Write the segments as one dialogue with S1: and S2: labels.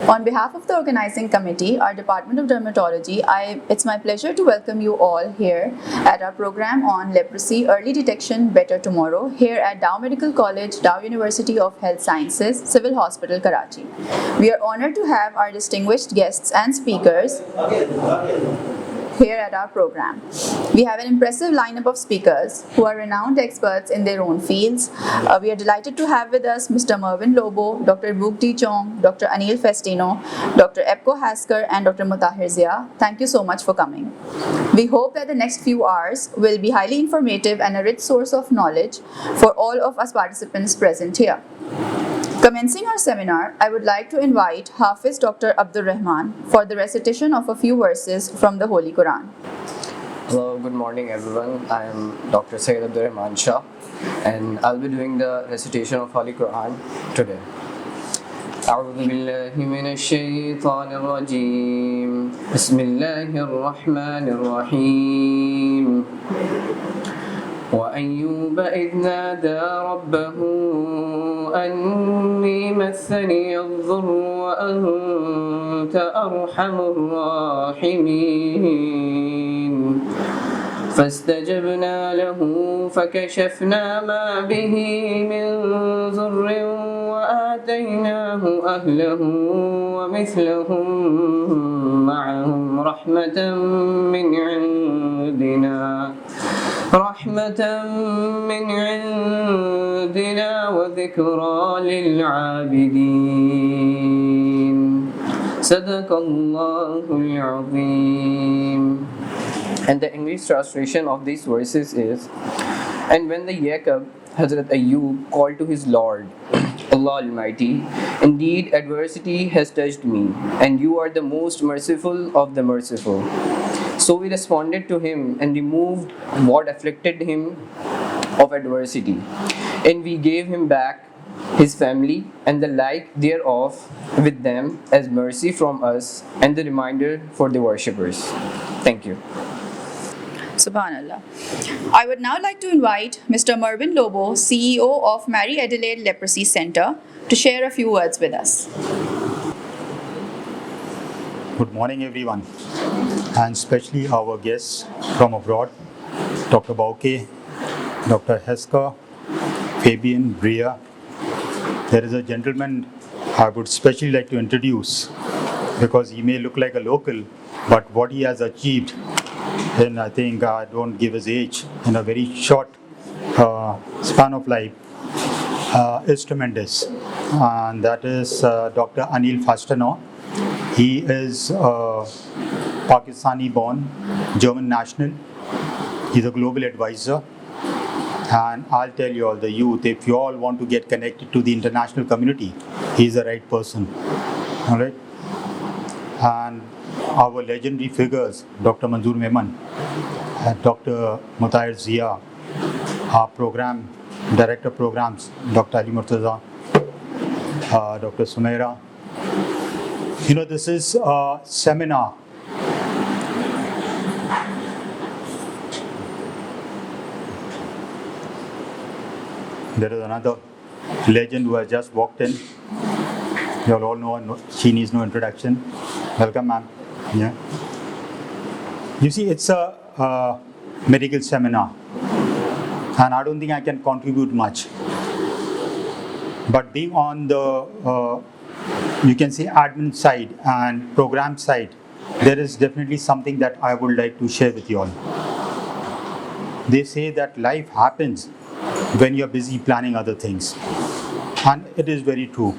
S1: On behalf of the organizing committee, our Department of Dermatology, it's my pleasure to welcome you all here at our program on Leprosy Early Detection Better Tomorrow here at Dow Medical College, Dow University of Health Sciences, Civil Hospital, Karachi. We are honored to have our distinguished guests and speakers here at our program. We have an impressive lineup of speakers who are renowned experts in their own fields. We are delighted to have with us Mr. Mervyn Lobo, Dr. Bukti Chong, Dr. Anil Festino, Dr. Epko Hasker, and Dr. Mutahir Zia. Thank you so much for coming. We hope that the next few hours will be highly informative and a rich source of knowledge for all of us participants present here. Commencing our seminar, I would like to invite Hafiz Dr. Abdur Rahman for the recitation of a few verses from the Holy Quran.
S2: Hello, good morning everyone. I am Dr. Sayyid Abdur Rahman Shah and I'll be doing the recitation of Holy Quran today. أعوذ بالله من الشيطان الرجيم بسم الله الرحمن الرحيم وأيوب إذ نادى ربه أني مسني الضر وأنت أرحم الراحمين فاستجبنا له فكشفنا ما به من ضر وآتيناه أهله ومثلهم معهم رحمة من عندنا وذكرى للعابدين صدق الله العظيم. And the English translation of these verses is, and when the Yaqub, Hazrat Ayyub, called to his Lord, Allah Almighty, indeed adversity has touched me, and you are the most merciful of the merciful. So we responded to him and removed what afflicted him of adversity, and we gave him back his family and the like thereof with them as mercy from us and the reminder for the worshippers. Thank you.
S1: Subhanallah. I would now like to invite Mr. Mervyn Lobo, CEO of Mary Adelaide Leprosy Center, to share a few words with us.
S3: Good morning, everyone, and especially our guests from abroad, Dr. Bauke, Dr. Hesker, Fabian, Bria. There is a gentleman I would especially like to introduce because he may look like a local, but what he has achieved, and I think I don't give his age, in a very short span of life, is tremendous. And that is Dr. Anil Festino. He is Pakistani-born, German national. He's a global advisor. And I'll tell you all, the youth, if you all want to get connected to the international community, he's the right person. All right? And our legendary figures, Dr. Manzoor Memon, Dr. Mutahir Zia, our program, director of programs, Dr. Ali Murtaza, Dr. Sumaira. You know, this is a seminar. There is another legend who has just walked in. You all know, she needs no introduction. Welcome, ma'am. Yeah. You see, it's a medical seminar, and I don't think I can contribute much. But being on the, you can say, admin side and program side, there is definitely something that I would like to share with you all. They say that life happens when you're busy planning other things, and it is very true.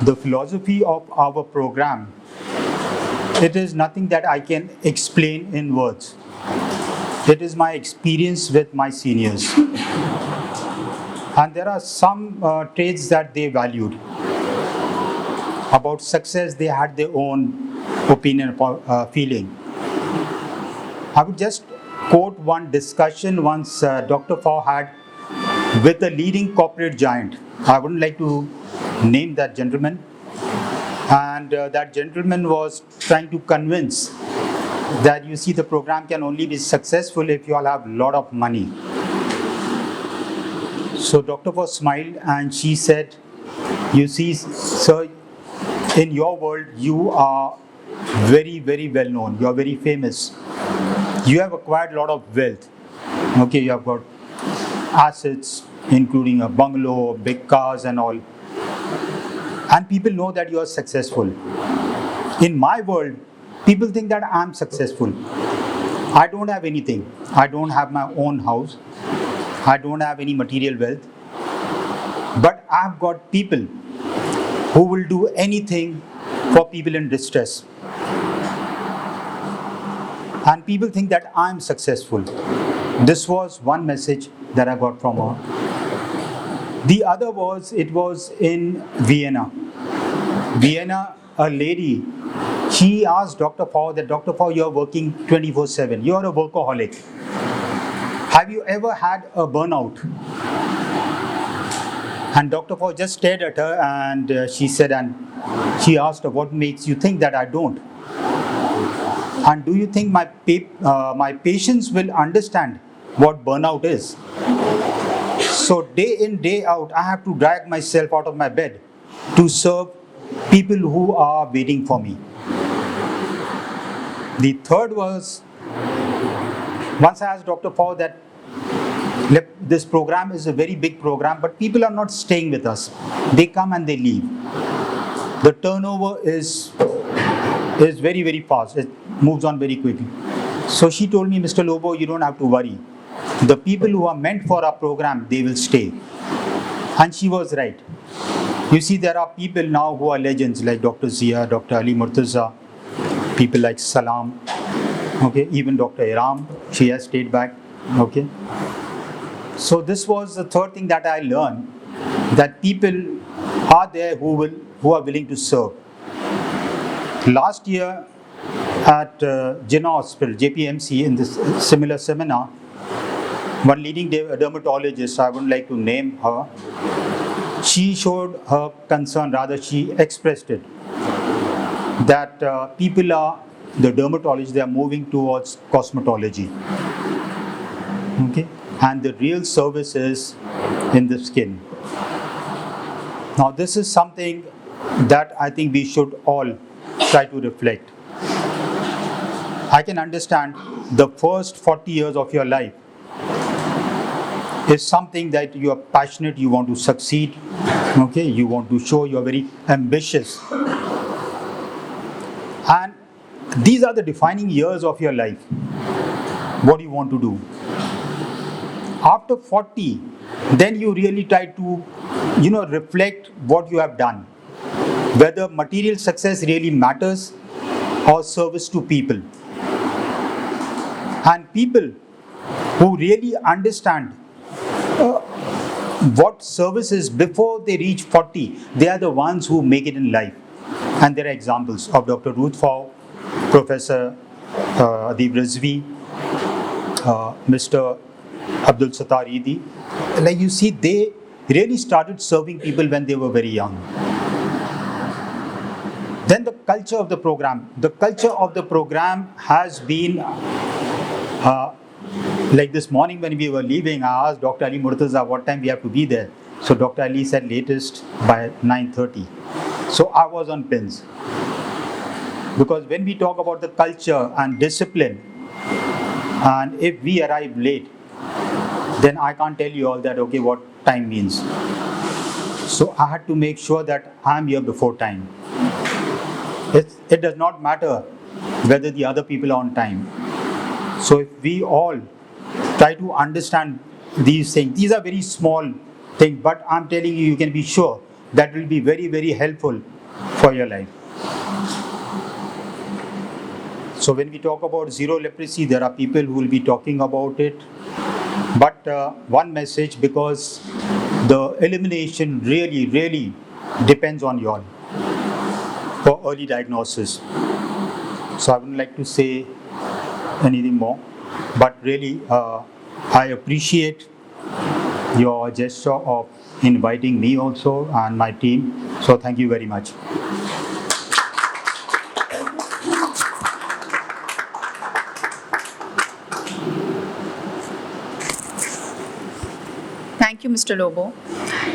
S3: The philosophy of our program, it is nothing that I can explain in words. It is my experience with my seniors. And there are some traits that they valued. About success, they had their own opinion, feeling. I would just quote one discussion once Dr. Faw had with a leading corporate giant. I wouldn't like to name that gentleman. And that gentleman was trying to convince that, you see, the program can only be successful if you all have a lot of money. So Dr. Faw smiled and she said, you see, sir, in your world, you are very, very well known. You are very famous. You have acquired a lot of wealth. Okay, you have got assets, including a bungalow, big cars, and all. And people know that you are successful. In my world, people think that I'm successful. I don't have anything. I don't have my own house. I don't have any material wealth. But I've got people who will do anything for people in distress. And people think that I'm successful. This was one message that I got from her. The other was, it was in Vienna. Vienna, a lady, she asked Dr. Pao that, Dr. Pao, you're working 24/7. You're a workaholic. Have you ever had a burnout? And Dr. Pao just stared at her and she said, and she asked her, what makes you think that I don't? And do you think my patients will understand what burnout is? So day in, day out, I have to drag myself out of my bed to serve people who are waiting for me. The third was, once I asked Dr. Pao that this program is a very big program, but people are not staying with us. They come and they leave. The turnover is very, very fast. It moves on very quickly. So she told me, Mr. Lobo, you don't have to worry. The people who are meant for our program, they will stay. And she was right. You see, there are people now who are legends like Dr. Zia, Dr. Ali Murtaza, people like Salam, okay, even Dr. Iram, she has stayed back, okay. So this was the third thing that I learned, that people are there who are willing to serve. Last year at Jinnah Hospital, JPMC, in this similar seminar, one leading dermatologist, I wouldn't like to name her, she showed her concern, rather she expressed it, that the dermatologists, they are moving towards cosmetology. Okay? And the real service is in the skin. Now this is something that I think we should all try to reflect. I can understand the first 40 years of your life is something that you are passionate, you want to succeed, okay, you want to show you are very ambitious. And these are the defining years of your life. What do you want to do? After 40, then you really try to, reflect what you have done. Whether material success really matters or service to people. And people who really understand what service is before they reach 40, they are the ones who make it in life. And there are examples of Dr. Ruth Fau, Professor Adib Rizvi, Mr. Abdul Sattar Idi. Like you see, they really started serving people when they were very young. Then the culture of the program. The culture of the program has been, like this morning when we were leaving, I asked Dr. Ali Murtaza what time we have to be there. So Dr. Ali said latest by 9:30. So I was on pins. Because when we talk about the culture and discipline, and if we arrive late, then I can't tell you all that, okay, what time means. So I had to make sure that I'm here before time. It does not matter whether the other people are on time. So if we all try to understand these things, these are very small things, but I'm telling you, you can be sure that will be very, very helpful for your life. So when we talk about zero leprosy, there are people who will be talking about it. But one message, because the elimination really, really depends on you all for early diagnosis. So I wouldn't like to say anything more, but really I appreciate your gesture of inviting me also and my team. So thank you very much.
S1: Thank Thank you, Mr. Lobo.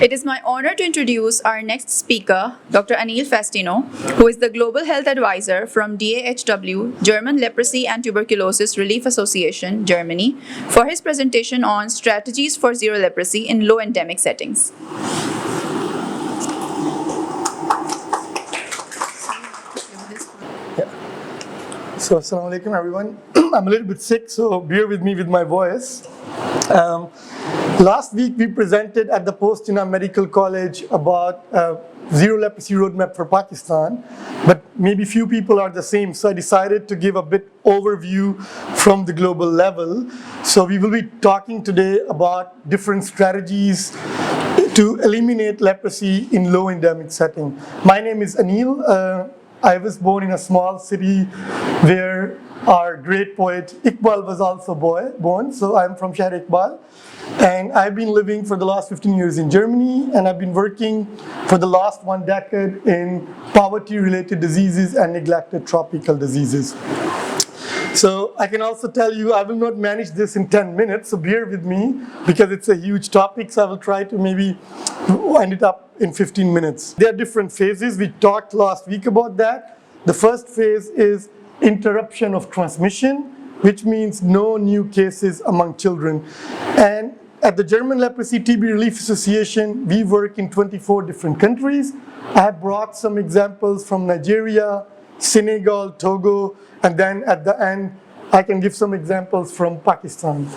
S1: It is my honor to introduce our next speaker, Dr. Anil Fastino, who is the Global Health Advisor from DAHW, German Leprosy and Tuberculosis Relief Association, Germany, for his presentation on strategies for zero leprosy in low endemic settings.
S4: So, assalamu alaikum everyone. I'm a little bit sick, so bear with me with my voice. Last week we presented at the Post-Ina Medical College about zero leprosy roadmap for Pakistan, but maybe few people are the same, so I decided to give a bit overview from the global level. So we will be talking today about different strategies to eliminate leprosy in low endemic setting. My name is Anil. I was born in a small city where our great poet Iqbal was also born, so I'm from Shahr Iqbal. And I've been living for the last 15 years in Germany, and I've been working for the last 1 decade in poverty-related diseases and neglected tropical diseases. So I can also tell you I will not manage this in 10 minutes, so bear with me because it's a huge topic, so I will try to maybe wind it up in 15 minutes. There are different phases. We talked last week about that. The first phase is interruption of transmission, which means no new cases among children. And at the German Leprosy TB Relief Association, we work in 24 different countries. I have brought some examples from Nigeria, Senegal, Togo, and then at the end, I can give some examples from Pakistan.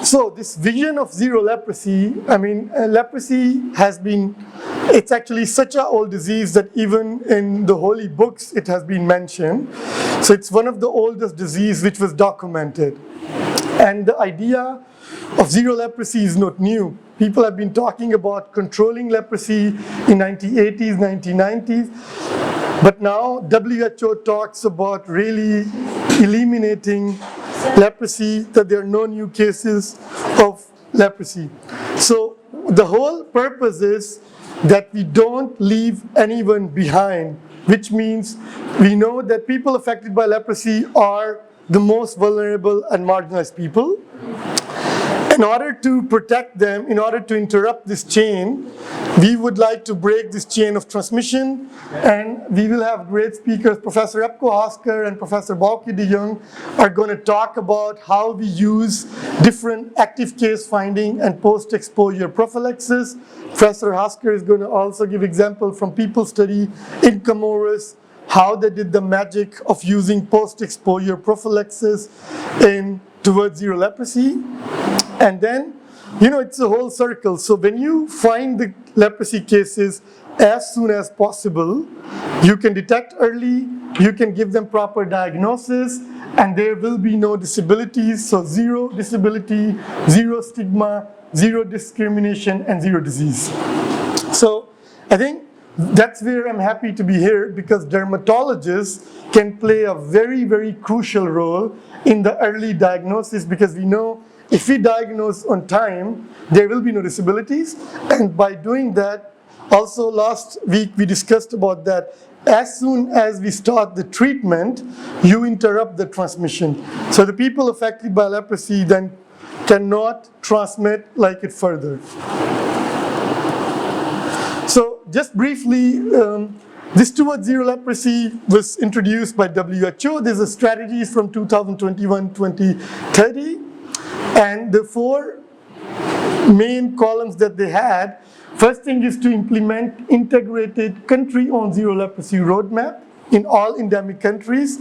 S4: So this vision of zero leprosy, leprosy has been, it's actually such an old disease that even in the holy books it has been mentioned. So it's one of the oldest diseases which was documented. And the idea of zero leprosy is not new. People have been talking about controlling leprosy in 1980s, 1990s. But now WHO talks about really eliminating leprosy, that there are no new cases of leprosy. So the whole purpose is that we don't leave anyone behind, which means we know that people affected by leprosy are the most vulnerable and marginalized people. In order to protect them, in order to interrupt this chain, we would like to break this chain of transmission, and we will have great speakers. Professor Epko Hasker and Professor Bauke de Jong are going to talk about how we use different active case finding and post-exposure prophylaxis. Professor Hasker is going to also give example from people study in Comoros, how they did the magic of using post-exposure prophylaxis towards zero leprosy. And then, it's a whole circle. So when you find the leprosy cases as soon as possible, you can detect early, you can give them proper diagnosis, and there will be no disabilities. So zero disability, zero stigma, zero discrimination, and zero disease. So I think that's where I'm happy to be here, because dermatologists can play a very, very crucial role in the early diagnosis, because we know if we diagnose on time, there will be no disabilities. And by doing that, also last week we discussed about that, as soon as we start the treatment, you interrupt the transmission. So the people affected by leprosy then cannot transmit it further. So just briefly, this towards zero leprosy was introduced by WHO. There's a strategy from 2021-2030. And the 4 main columns that they had, first thing is to implement integrated country-owned zero leprosy roadmap in all endemic countries.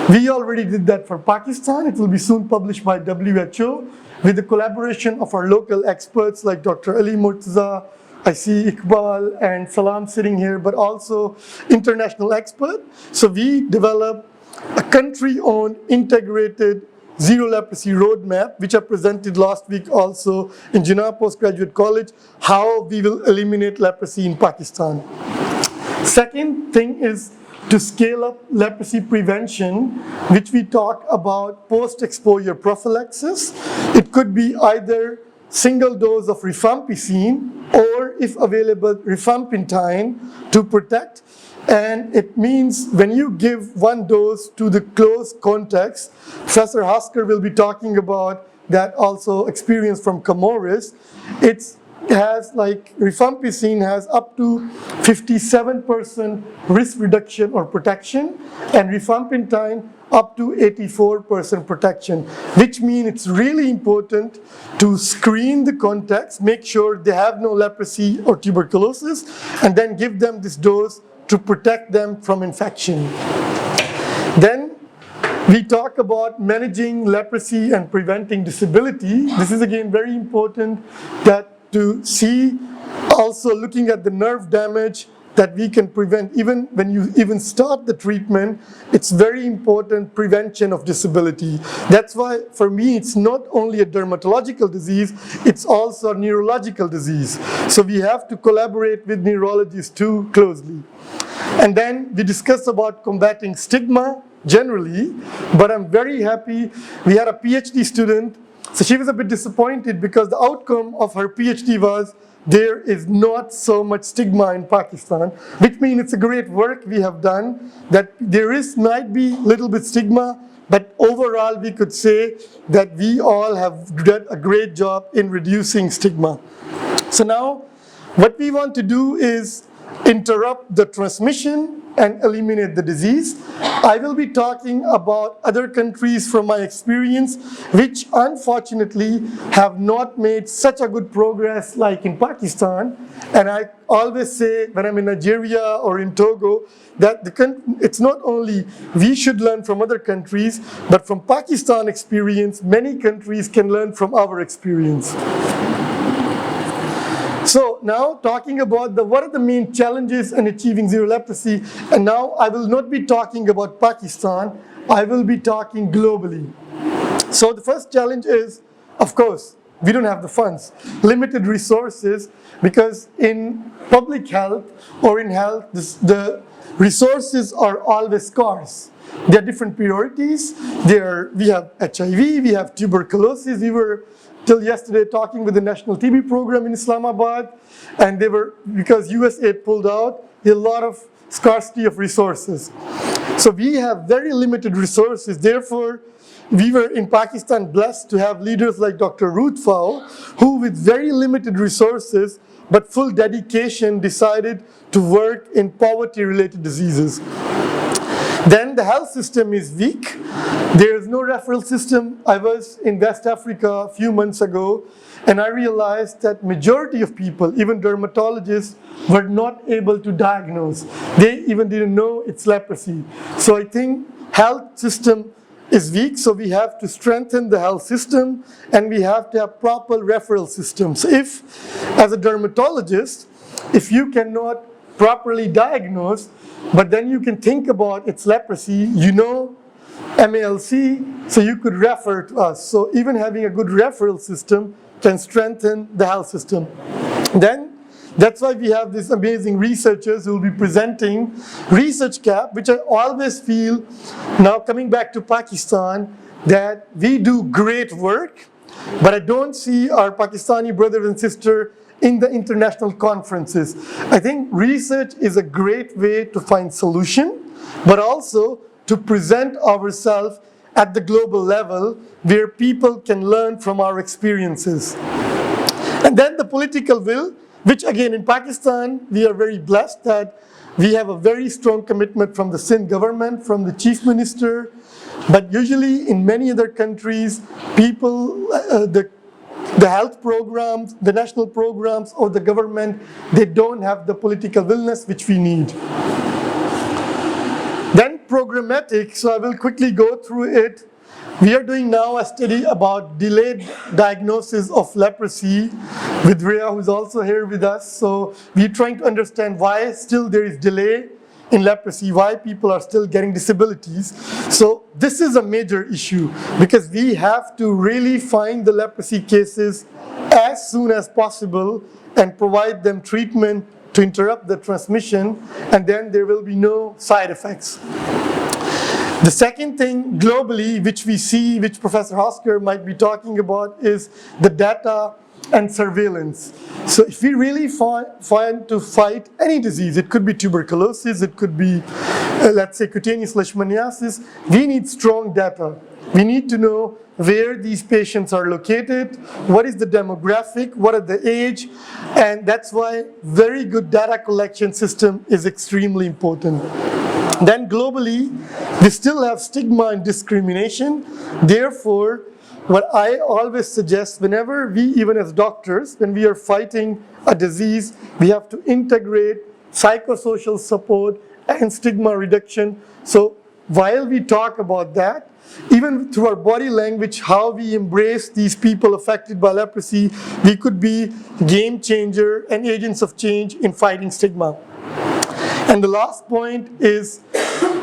S4: We already did that for Pakistan. It will be soon published by WHO with the collaboration of our local experts like Dr. Ali Murtaza. I see Iqbal and Salam sitting here, but also international expert. So we developed a country-owned integrated zero leprosy roadmap, which I presented last week also in Jinnah Postgraduate College, how we will eliminate leprosy in Pakistan. Second thing is to scale up leprosy prevention, which we talk about post-exposure prophylaxis. It could be either single dose of rifampicin or, if available, rifampicin to protect. And it means when you give 1 dose to the close contacts, Professor Hasker will be talking about that also experienced from Comoros, it's has like rifampicin has up to 57% risk reduction or protection, and rifampicin up to 84% protection, which means it's really important to screen the contacts, make sure they have no leprosy or tuberculosis, and then give them this dose to protect them from infection. Then we talk about managing leprosy and preventing disability. This is again very important that to see, also looking at the nerve damage that we can prevent. Even when you even start the treatment, it's very important prevention of disability. That's why for me it's not only a dermatological disease, it's also a neurological disease. So we have to collaborate with neurologists too closely. And then we discuss about combating stigma generally, but I'm very happy. We had a PhD student, so she was a bit disappointed because the outcome of her PhD was there is not so much stigma in Pakistan, which means it's a great work we have done, that there might be a little bit stigma, but overall we could say that we all have done a great job in reducing stigma. So now what we want to do is interrupt the transmission and eliminate the disease. I will be talking about other countries from my experience which unfortunately have not made such a good progress like in Pakistan. And I always say when I'm in Nigeria or in Togo that it's not only we should learn from other countries, but from Pakistan experience, many countries can learn from our experience. So now talking about what are the main challenges in achieving zero leprosy, and now I will not be talking about Pakistan, I will be talking globally. So the first challenge is, of course, we don't have the funds, limited resources, because in public health or in health, the resources are always scarce. There are different priorities. We have HIV, we have tuberculosis. We were till yesterday talking with the National TB program in Islamabad, and because USAID pulled out, there are a lot of scarcity of resources. So we have very limited resources. Therefore, we were in Pakistan blessed to have leaders like Dr. Ruth Fowle, who with very limited resources but full dedication decided to work in poverty-related diseases. Then the health system is weak. There is no referral system. I was in West Africa a few months ago, and I realized that majority of people, even dermatologists, were not able to diagnose. They even didn't know it's leprosy. So I think health system is weak, so we have to strengthen the health system, and we have to have proper referral systems. If, as a dermatologist, if you cannot properly diagnose, but then you can think about it's leprosy, you know MALC, so you could refer to us. So even having a good referral system can strengthen the health system. Then that's why we have these amazing researchers who will be presenting Research Cap, which I always feel, now coming back to Pakistan, that we do great work, but I don't see our Pakistani brothers and sisters in the international conferences. I think research is a great way to find solution, but also to present ourselves at the global level where people can learn from our experiences. And then the political will, which again in Pakistan, we are very blessed that we have a very strong commitment from the Sindh government, from the chief minister, but usually in many other countries, people, the health programs, the national programs, or the government, they don't have the political willness which we need. Then programmatic, so I will quickly go through it. We are doing now a study about delayed diagnosis of leprosy with Rhea, who's also here with us. So we're trying to understand why still there is delay in leprosy, why people are still getting disabilities. So this is a major issue because we have to really find the leprosy cases as soon as possible and provide them treatment to interrupt the transmission, and then there will be no side effects. The second thing globally, which we see, which Professor Hosker might be talking about, is the data and surveillance. So if we really find to fight any disease, it could be tuberculosis, it could be, let's say, cutaneous leishmaniasis, we need strong data. We need to know where these patients are located, what is the demographic, what are the age, and that's why very good data collection system is extremely important. Then globally, we still have stigma and discrimination. Therefore, what I always suggest, whenever we, even as doctors, when we are fighting a disease, we have to integrate psychosocial support and stigma reduction. So while we talk about that, even through our body language, how we embrace these people affected by leprosy, we could be game changer and agents of change in fighting stigma. And the last point is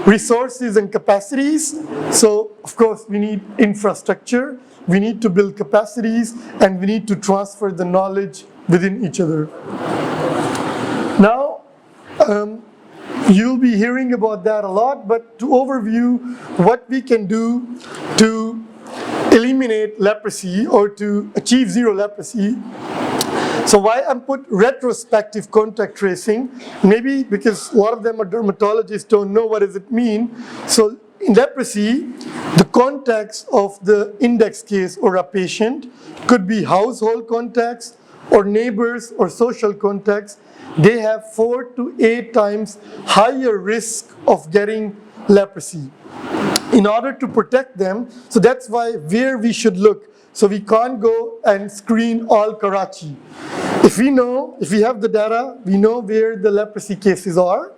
S4: resources and capacities. So, of course, we need infrastructure, we need to build capacities, and we need to transfer the knowledge within each other. Now, you'll be hearing about that a lot, but to overview what we can do to eliminate leprosy or to achieve zero leprosy. So why I put retrospective contact tracing, maybe because a lot of them are dermatologists, don't know what does it mean. So in leprosy, the contacts of the index case or a patient could be household contacts or neighbors or social contacts. They have 4 to 8 times higher risk of getting leprosy. In order to protect them, so that's why where we should look. So we can't go and screen all Karachi. If we have the data, we know where the leprosy cases are.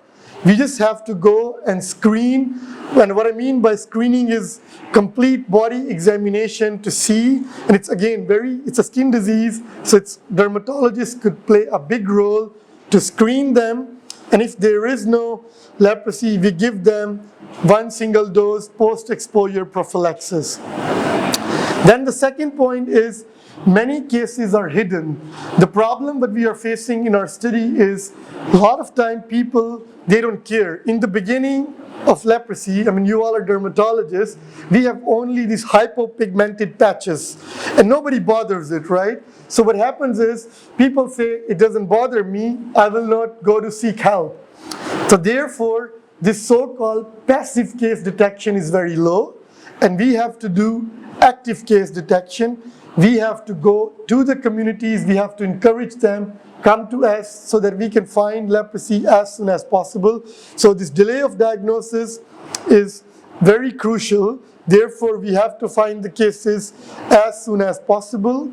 S4: We just have to go and screen. And what I mean by screening is complete body examination to see. And it's again it's a skin disease, so dermatologists could play a big role to screen them. And if there is no leprosy, we give them 1 single dose post-exposure prophylaxis. Then the second point is many cases are hidden. The problem that we are facing in our study is a lot of time people, they don't care. In the beginning of leprosy, you all are dermatologists, we have only these hypopigmented patches and nobody bothers it, right? So what happens is people say, it doesn't bother me, I will not go to seek help. So therefore, this so-called passive case detection is very low, and we have to do active case detection. We have to go to the communities, we have to encourage them, come to us so that we can find leprosy as soon as possible. So this delay of diagnosis is very crucial. Therefore, we have to find the cases as soon as possible.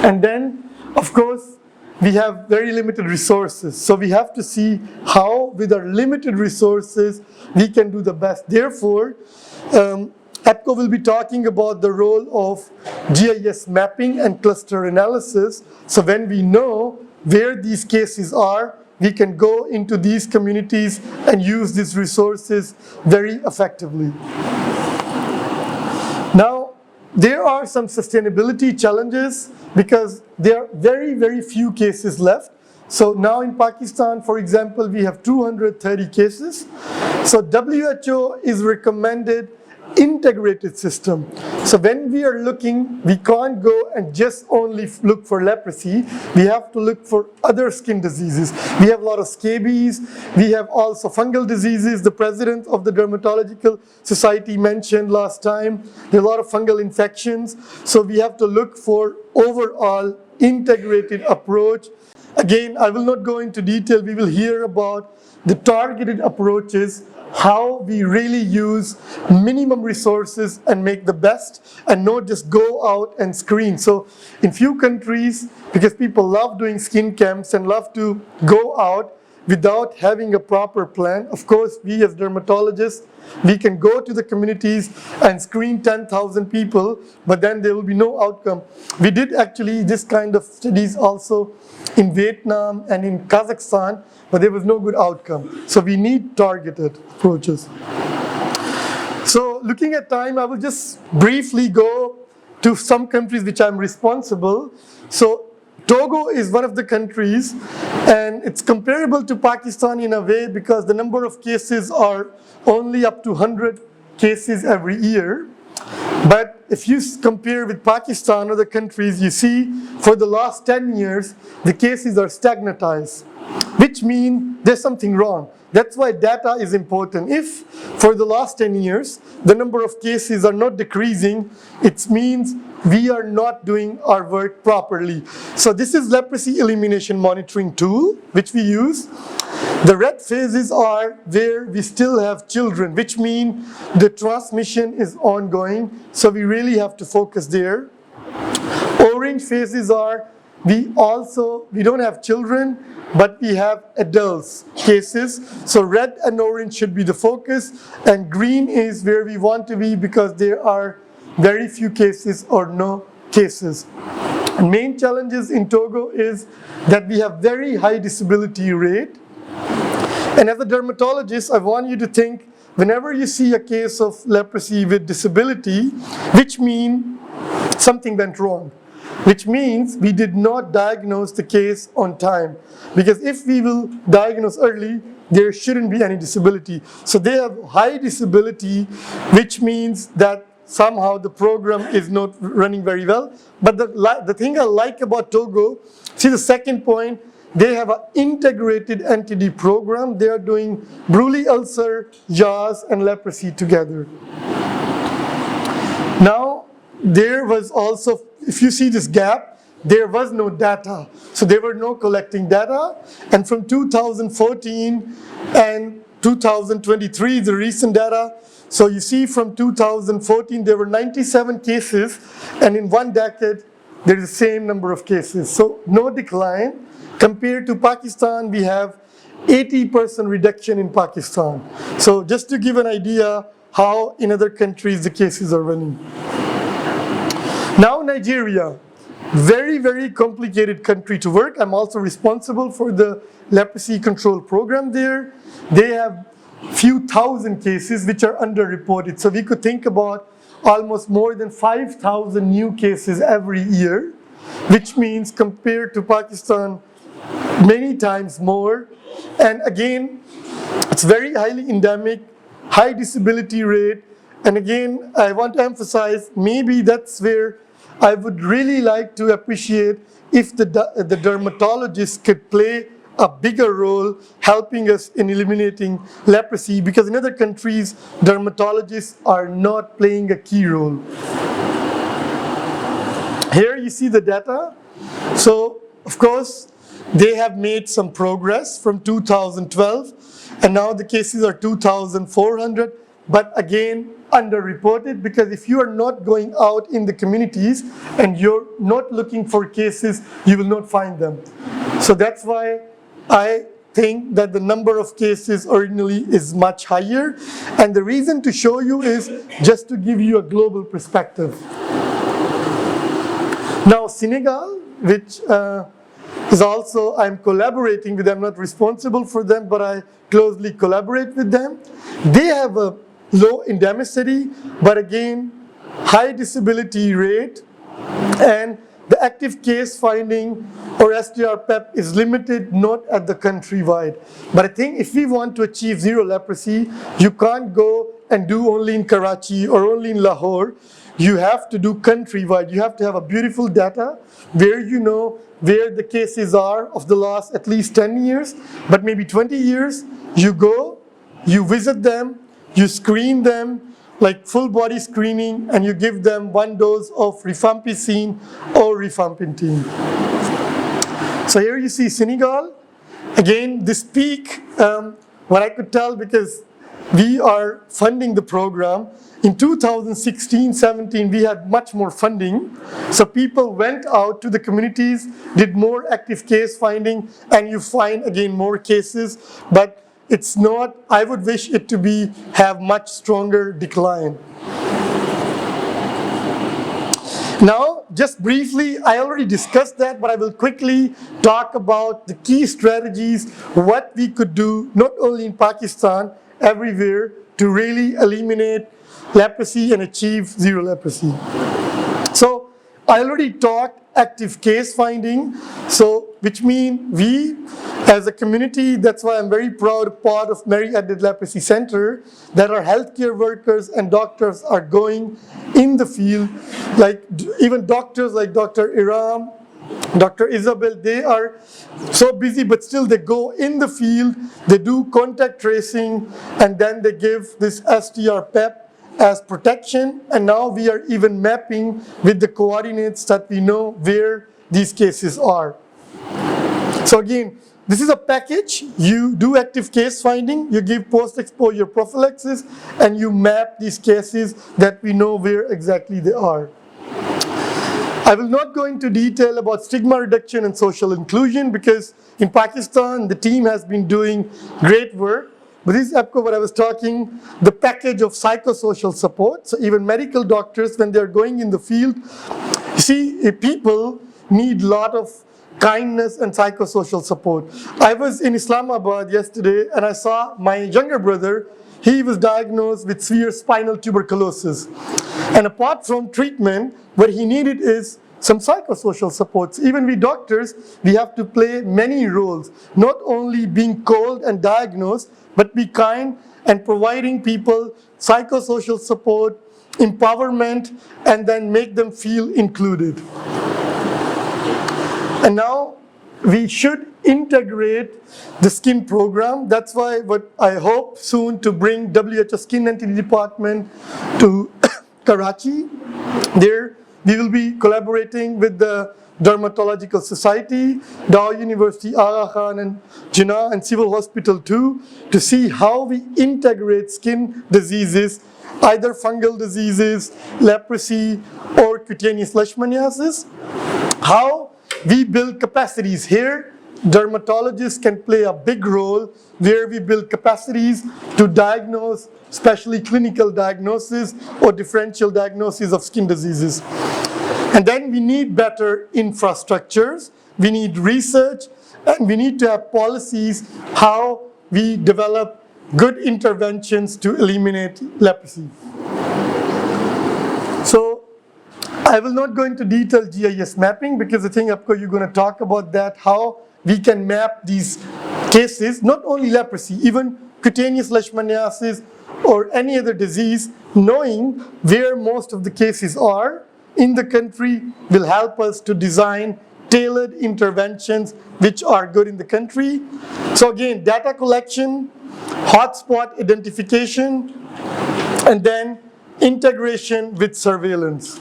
S4: And then, of course, we have very limited resources. So we have to see how, with our limited resources, we can do the best. Therefore, EPCO will be talking about the role of GIS mapping and cluster analysis. So when we know where these cases are, we can go into these communities and use these resources very effectively. Now, there are some sustainability challenges because there are very, very few cases left. So now in Pakistan, for example, we have 230 cases. So WHO is recommended integrated system. So when we are looking, we can't go and just only look for leprosy. We have to look for other skin diseases. We have a lot of scabies. We have also fungal diseases. The president of the Dermatological Society mentioned last time, there are a lot of fungal infections. So we have to look for overall integrated approach. Again, I will not go into detail. We will hear about the targeted approaches, how we really use minimum resources and make the best and not just go out and screen. So in few countries, because people love doing skin camps and love to go out without having a proper plan, of course, we as dermatologists, we can go to the communities and screen 10,000 people, but then there will be no outcome. We did actually this kind of studies also in Vietnam and in Kazakhstan, but there was no good outcome. So we need targeted approaches. So looking at time, I will just briefly go to some countries which I'm responsible. So Togo is one of the countries, and it's comparable to Pakistan in a way because the number of cases are only up to 100 cases every year. But if you compare with Pakistan or other countries, you see for the last 10 years, the cases are stagnatized, which means there's something wrong. That's why data is important. If for the last 10 years, the number of cases are not decreasing, it means we are not doing our work properly. So this is leprosy elimination monitoring tool, which we use. The red phases are where we still have children, which means the transmission is ongoing, so we really have to focus there. Orange phases are we don't have children, but we have adults cases. So red and orange should be the focus, and green is where we want to be because there are very few cases or no cases. And main challenges in Togo is that we have very high disability rate. And as a dermatologist, I want you to think, whenever you see a case of leprosy with disability, which means something went wrong, which means we did not diagnose the case on time. Because if we will diagnose early, there shouldn't be any disability. So they have high disability, which means that somehow the program is not running very well. But the thing I like about Togo, see the second point, they have an integrated NTD program. They are doing Bruley ulcer, JAWS, and leprosy together. Now, there was also, if you see this gap, there was no data. So they were not collecting data. And from 2014 and 2023, the recent data, so you see from 2014, there were 97 cases, and in one decade, there is the same number of cases. So no decline. Compared to Pakistan, we have 80% reduction in Pakistan. So just to give an idea how in other countries the cases are running. Now Nigeria, very, very complicated country to work. I'm also responsible for the leprosy control program there. They have few thousand cases which are underreported. So we could think about almost more than 5,000 new cases every year, which means compared to Pakistan, many times more. And again, it's very highly endemic, high disability rate. And again, I want to emphasize, maybe that's where I would really like to appreciate if the dermatologists could play a bigger role helping us in eliminating leprosy, because in other countries, dermatologists are not playing a key role. Here you see the data. So, of course, they have made some progress from 2012, and now the cases are 2,400, but again, underreported, because if you are not going out in the communities and you're not looking for cases, you will not find them. So that's why I think that the number of cases originally is much higher, and the reason to show you is just to give you a global perspective. Now Senegal, which is also, I'm collaborating with them, not responsible for them, but I closely collaborate with them. They have a low endemicity, but again, high disability rate, and the active case finding or SDR-PEP is limited, not at the countrywide. But I think if we want to achieve zero leprosy, you can't go and do only in Karachi or only in Lahore. You have to do countrywide. You have to have a beautiful data where you know where the cases are of the last at least 10 years, but maybe 20 years. You go, you visit them, you screen them, like full body screening, and you give them 1 dose of rifampicin or rifampicin. So here you see Senegal. Again, this peak, what I could tell, because we are funding the program, in 2016-17 we had much more funding, so people went out to the communities, did more active case finding, and you find again more cases, but it's not, I would wish it to have much stronger decline. Now, just briefly, I already discussed that, but I will quickly talk about the key strategies, what we could do, not only in Pakistan, everywhere, to really eliminate leprosy and achieve zero leprosy. So, I already talked active case finding. So, which means we, as a community, that's why I'm very proud, part of Mary Edith Leprosy Center, that our healthcare workers and doctors are going in the field, like even doctors like Dr. Iram, Dr. Isabel, they are so busy, but still they go in the field, they do contact tracing, and then they give this STR PEP as protection, and now we are even mapping with the coordinates that we know where these cases are. So again, this is a package. You do active case finding, you give post-exposure prophylaxis, and you map these cases that we know where exactly they are. I will not go into detail about stigma reduction and social inclusion because in Pakistan the team has been doing great work. But this is what I was talking, the package of psychosocial support. So even medical doctors, when they're going in the field, you see, people need a lot of kindness and psychosocial support. I was in Islamabad yesterday and I saw my younger brother. He was diagnosed with severe spinal tuberculosis. And apart from treatment, what he needed is some psychosocial supports. Even we doctors, we have to play many roles, not only being called and diagnosed, but be kind and providing people psychosocial support, empowerment, and then make them feel included. And now we should integrate the skin program. That's why what I hope soon to bring WHO Skin Entity Department to Karachi. There we will be collaborating with the Dermatological Society, Dow University, Aga Khan and Jinnah and Civil Hospital too, to see how we integrate skin diseases, either fungal diseases, leprosy or cutaneous leishmaniasis. How we build capacities here. Dermatologists can play a big role where we build capacities to diagnose, especially clinical diagnosis or differential diagnosis of skin diseases. And then we need better infrastructures, we need research, and we need to have policies how we develop good interventions to eliminate leprosy. So I will not go into detail GIS mapping because I think you're going to talk about that, how we can map these cases, not only leprosy, even cutaneous leishmaniasis or any other disease, knowing where most of the cases are in the country will help us to design tailored interventions which are good in the country. So again, data collection, hotspot identification, and then integration with surveillance.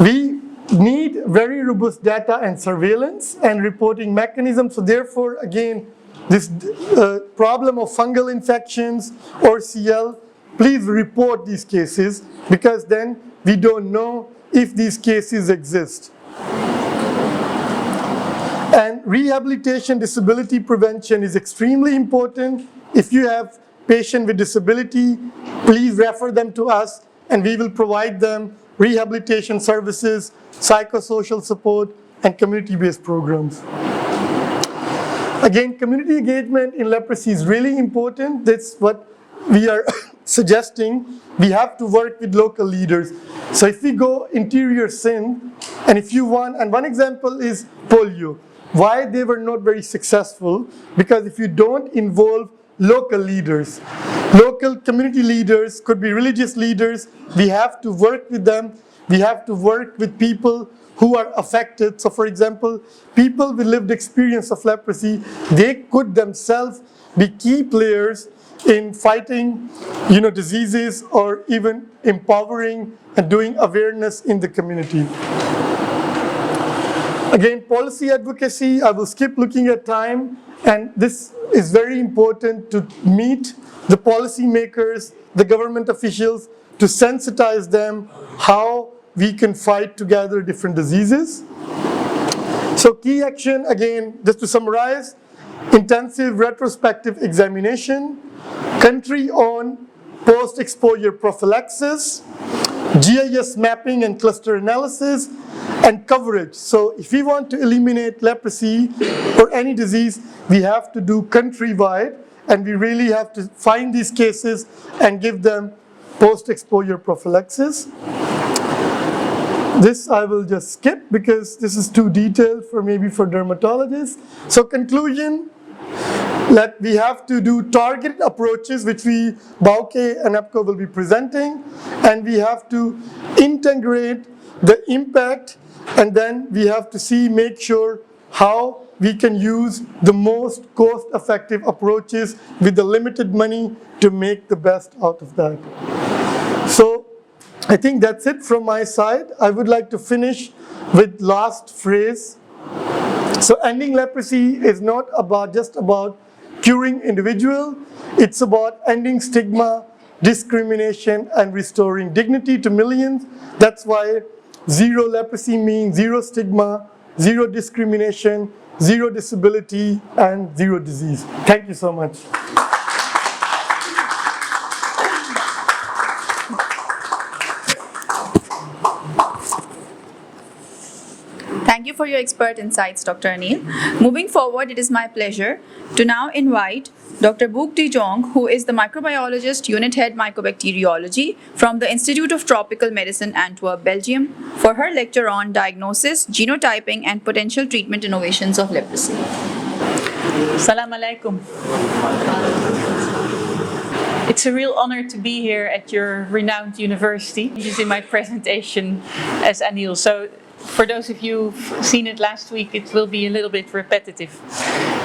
S4: We need very robust data and surveillance and reporting mechanisms. So therefore, again, this problem of fungal infections or CL, please report these cases because then we don't know if these cases exist. And rehabilitation disability prevention is extremely important. If you have patient with disability, please refer them to us and we will provide them rehabilitation services, psychosocial support, and community-based programs. Again, community engagement in leprosy is really important. That's what we are suggesting. We have to work with local leaders. So if we go interior Sindh, and if you want, and one example is polio. Why they were not very successful? Because if you don't involve local leaders, local community leaders, could be religious leaders, we have to work with them. We have to work with people who are affected. So for example, people with lived experience of leprosy, they could themselves be key players in fighting, diseases or even empowering and doing awareness in the community. Again, policy advocacy, I will skip looking at time, and this is very important to meet the policymakers, the government officials, to sensitize them how we can fight together different diseases. So key action, again, just to summarize, intensive retrospective examination, country-owned post-exposure prophylaxis, GIS mapping and cluster analysis, and coverage. So if we want to eliminate leprosy or any disease, we have to do countrywide, and we really have to find these cases and give them post-exposure prophylaxis. This I will just skip because this is too detailed for maybe for dermatologists. So conclusion, that we have to do targeted approaches, which Bauke and EPCO will be presenting, and we have to integrate the impact, and then we have to make sure how we can use the most cost-effective approaches with the limited money to make the best out of that. So I think that's it from my side. I would like to finish with last phrase. So ending leprosy is not just about curing individual, it's about ending stigma, discrimination, and restoring dignity to millions. That's why zero leprosy means zero stigma, zero discrimination, zero disability, and zero disease. Thank you so much.
S1: Thank you for your expert insights, Dr. Anil. Moving forward, it is my pleasure to now invite Dr. Book De Jong, who is the microbiologist, unit head mycobacteriology from the Institute of Tropical Medicine, Antwerp, Belgium, for her lecture on diagnosis, genotyping, and potential treatment innovations of leprosy.
S5: Assalamu alaikum. It's a real honor to be here at your renowned university using my presentation as Anil. So for those of you who've seen it last week, it will be a little bit repetitive.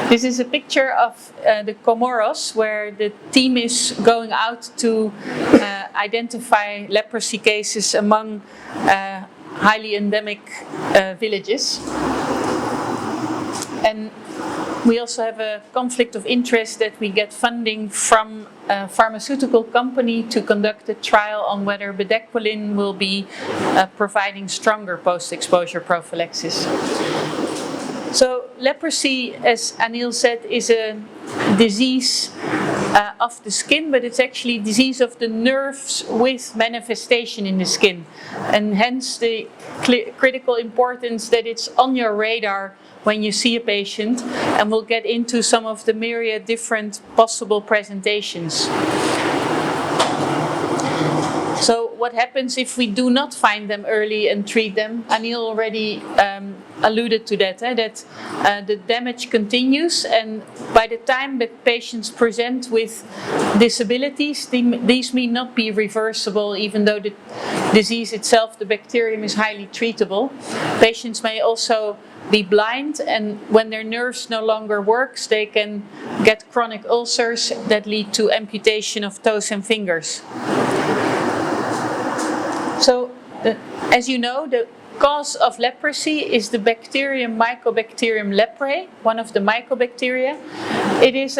S5: This is a picture of the Comoros, where the team is going out to identify leprosy cases among highly endemic villages. And we also have a conflict of interest that we get funding from a pharmaceutical company to conduct a trial on whether bedequalin will be providing stronger post-exposure prophylaxis. So leprosy, as Anil said, is a disease of the skin, but it's actually disease of the nerves with manifestation in the skin. And hence the critical importance that it's on your radar when you see a patient, and we'll get into some of the myriad different possible presentations. So what happens if we do not find them early and treat them? Anil already alluded to that, that the damage continues, and by the time that patients present with disabilities, these may not be reversible, even though the disease itself, the bacterium, is highly treatable. Patients may also be blind, and when their nerves no longer works, they can get chronic ulcers that lead to amputation of toes and fingers. So, as you know, the cause of leprosy is the bacterium Mycobacterium leprae, one of the mycobacteria. It is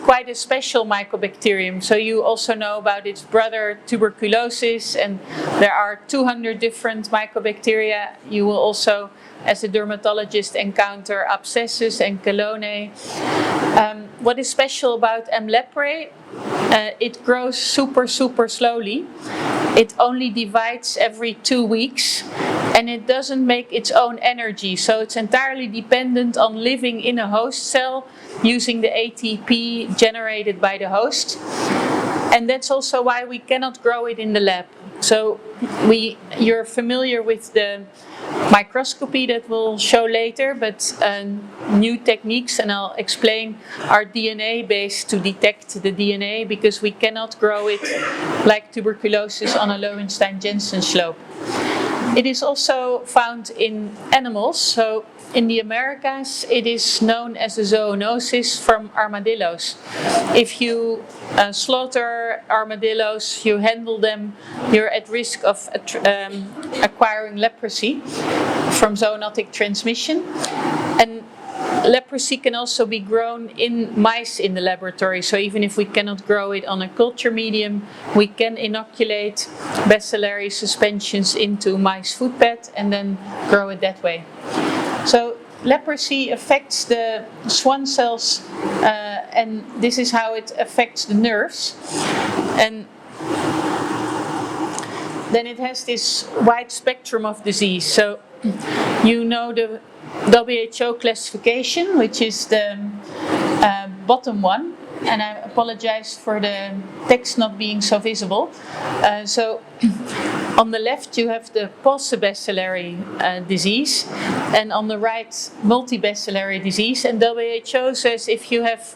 S5: quite a special mycobacterium, so you also know about its brother tuberculosis, and there are 200 different mycobacteria. You will also, as a dermatologist, encounter abscessus and chelonae. What is special about M. leprae? It grows super slowly. It only divides every 2 weeks, and it doesn't make its own energy, so it's entirely dependent on living in a host cell using the ATP generated by the host. And that's also why we cannot grow it in the lab. So you're familiar with the microscopy that we'll show later, but new techniques, and I'll explain, are DNA based to detect the DNA, because we cannot grow it like tuberculosis on a Lowenstein-Jensen slope. It is also found in animals. So in the Americas, it is known as a zoonosis from armadillos. If you slaughter armadillos, you handle them, you're at risk of acquiring leprosy from zoonotic transmission. And leprosy can also be grown in mice in the laboratory. So even if we cannot grow it on a culture medium, we can inoculate bacillary suspensions into mice food bed and then grow it that way. So leprosy affects the Schwann cells, and this is how it affects the nerves. And then it has this wide spectrum of disease. So you know the WHO classification, which is the bottom one, and I apologize for the text not being so visible. So On the left, you have the post-bacillary disease, and on the right, multibacillary disease. And WHO says if you have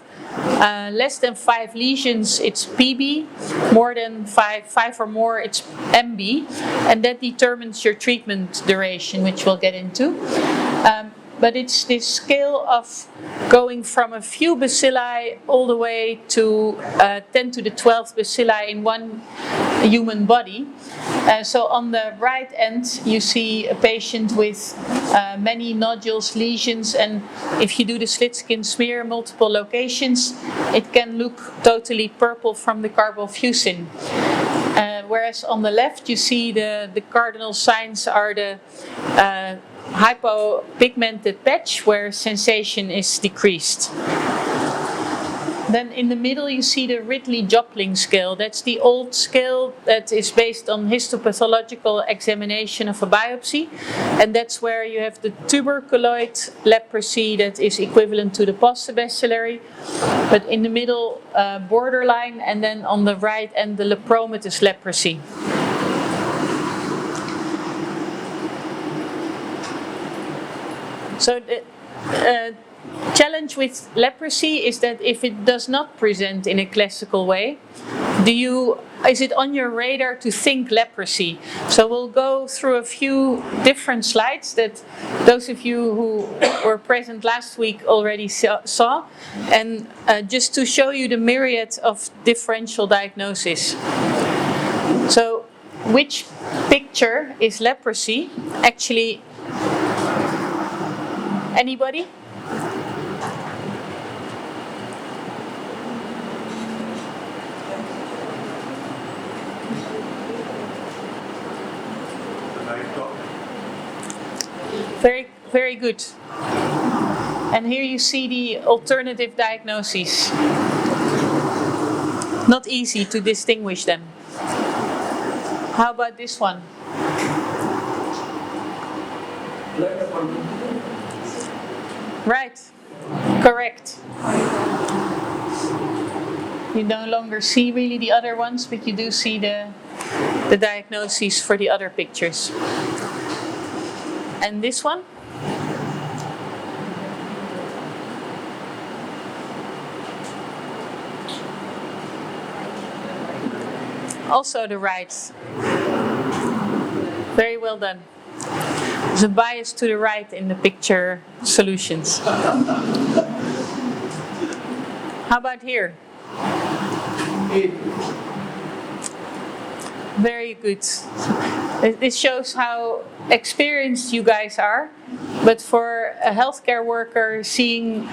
S5: less than 5 lesions, it's PB. More than 5 or more, it's MB. And that determines your treatment duration, which we'll get into. But it's this scale of going from a few bacilli all the way to 10 to the 12th bacilli in one human body. So on the right end, you see a patient with many nodules, lesions, and if you do the slit skin smear, multiple locations, it can look totally purple from the carbonfusin. Whereas on the left, you see the cardinal signs are the hypopigmented patch where sensation is decreased. Then in the middle you see the Ridley-Jopling scale. That's the old scale that is based on histopathological examination of a biopsy. And that's where you have the tuberculoid leprosy that is equivalent to the postbacillary. But in the middle, borderline, and then on the right end, the lepromatous leprosy. So the challenge with leprosy is that if it does not present in a classical way, is it on your radar to think leprosy? So we'll go through a few different slides that those of you who were present last week already saw, and just to show you the myriad of differential diagnoses. So which picture is leprosy? Actually, anybody? Very, very good. And here you see the alternative diagnoses. Not easy to distinguish them. How about this one? Right, correct. You no longer see really the other ones, but you do see the diagnoses for the other pictures. And this one? Also the right. Very well done. There's a bias to the right in the picture solutions. How about here? Very good. This shows how experienced you guys are, but for a healthcare worker seeing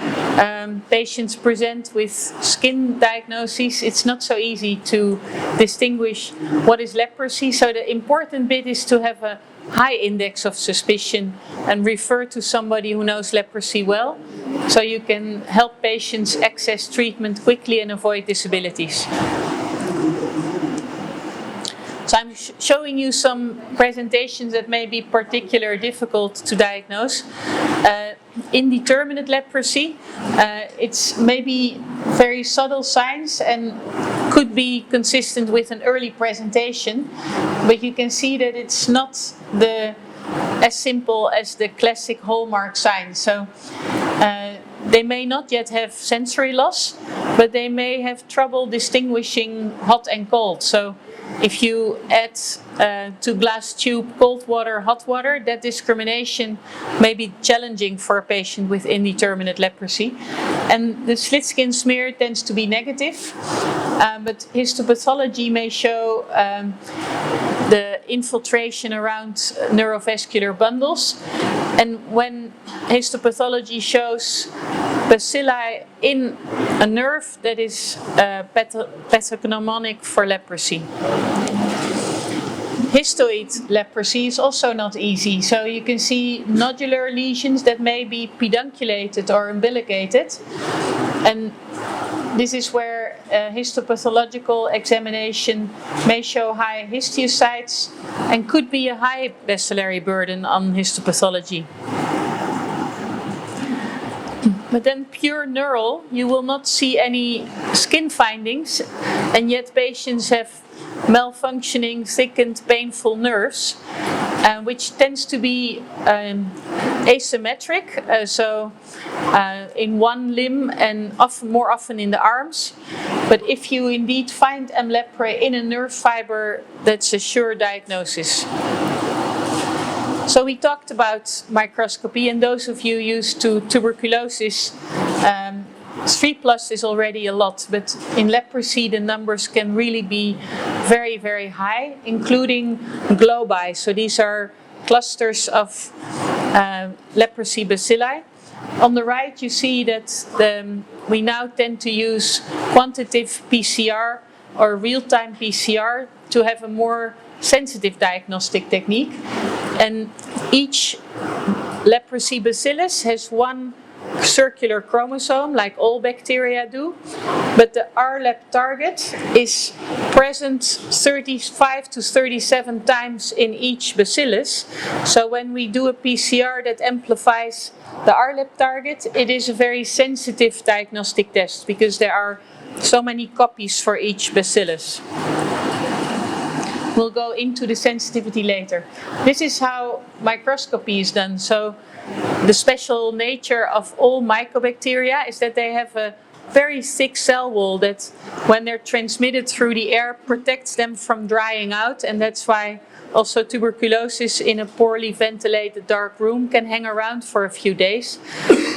S5: patients present with skin diagnoses, it's not so easy to distinguish what is leprosy. So the important bit is to have a high index of suspicion and refer to somebody who knows leprosy well, so you can help patients access treatment quickly and avoid disabilities. So I'm showing you some presentations that may be particularly difficult to diagnose. Indeterminate leprosy, it's maybe very subtle signs and could be consistent with an early presentation, but you can see that it's not as simple as the classic hallmark signs. So they may not yet have sensory loss, but they may have trouble distinguishing hot and cold. So if you add to glass tube cold water, hot water, that discrimination may be challenging for a patient with indeterminate leprosy. And the slit skin smear tends to be negative, but histopathology may show the infiltration around neurovascular bundles. And when histopathology shows bacilli in a nerve, that is pathognomonic for leprosy. Histoid leprosy is also not easy. So you can see nodular lesions that may be pedunculated or umbilicated. And this is where histopathological examination may show high histiocytes and could be a high bacillary burden on histopathology. But then pure neural, you will not see any skin findings, and yet patients have malfunctioning, thickened, painful nerves, which tends to be asymmetric, in one limb and more often in the arms. But if you indeed find M. leprae in a nerve fiber, that's a sure diagnosis. So we talked about microscopy, and those of you used to tuberculosis, 3+ is already a lot, but in leprosy the numbers can really be very, very high, including globi. So these are clusters of leprosy bacilli. On the right you see that we now tend to use quantitative PCR or real-time PCR to have a more sensitive diagnostic technique. And each leprosy bacillus has one circular chromosome, like all bacteria do, but the RLEP target is present 35 to 37 times in each bacillus. So when we do a PCR that amplifies the RLEP target, it is a very sensitive diagnostic test because there are so many copies for each bacillus. We'll go into the sensitivity later. This is how microscopy is done. So the special nature of all mycobacteria is that they have a very thick cell wall that, when they're transmitted through the air, protects them from drying out, and that's why also tuberculosis in a poorly ventilated dark room can hang around for a few days.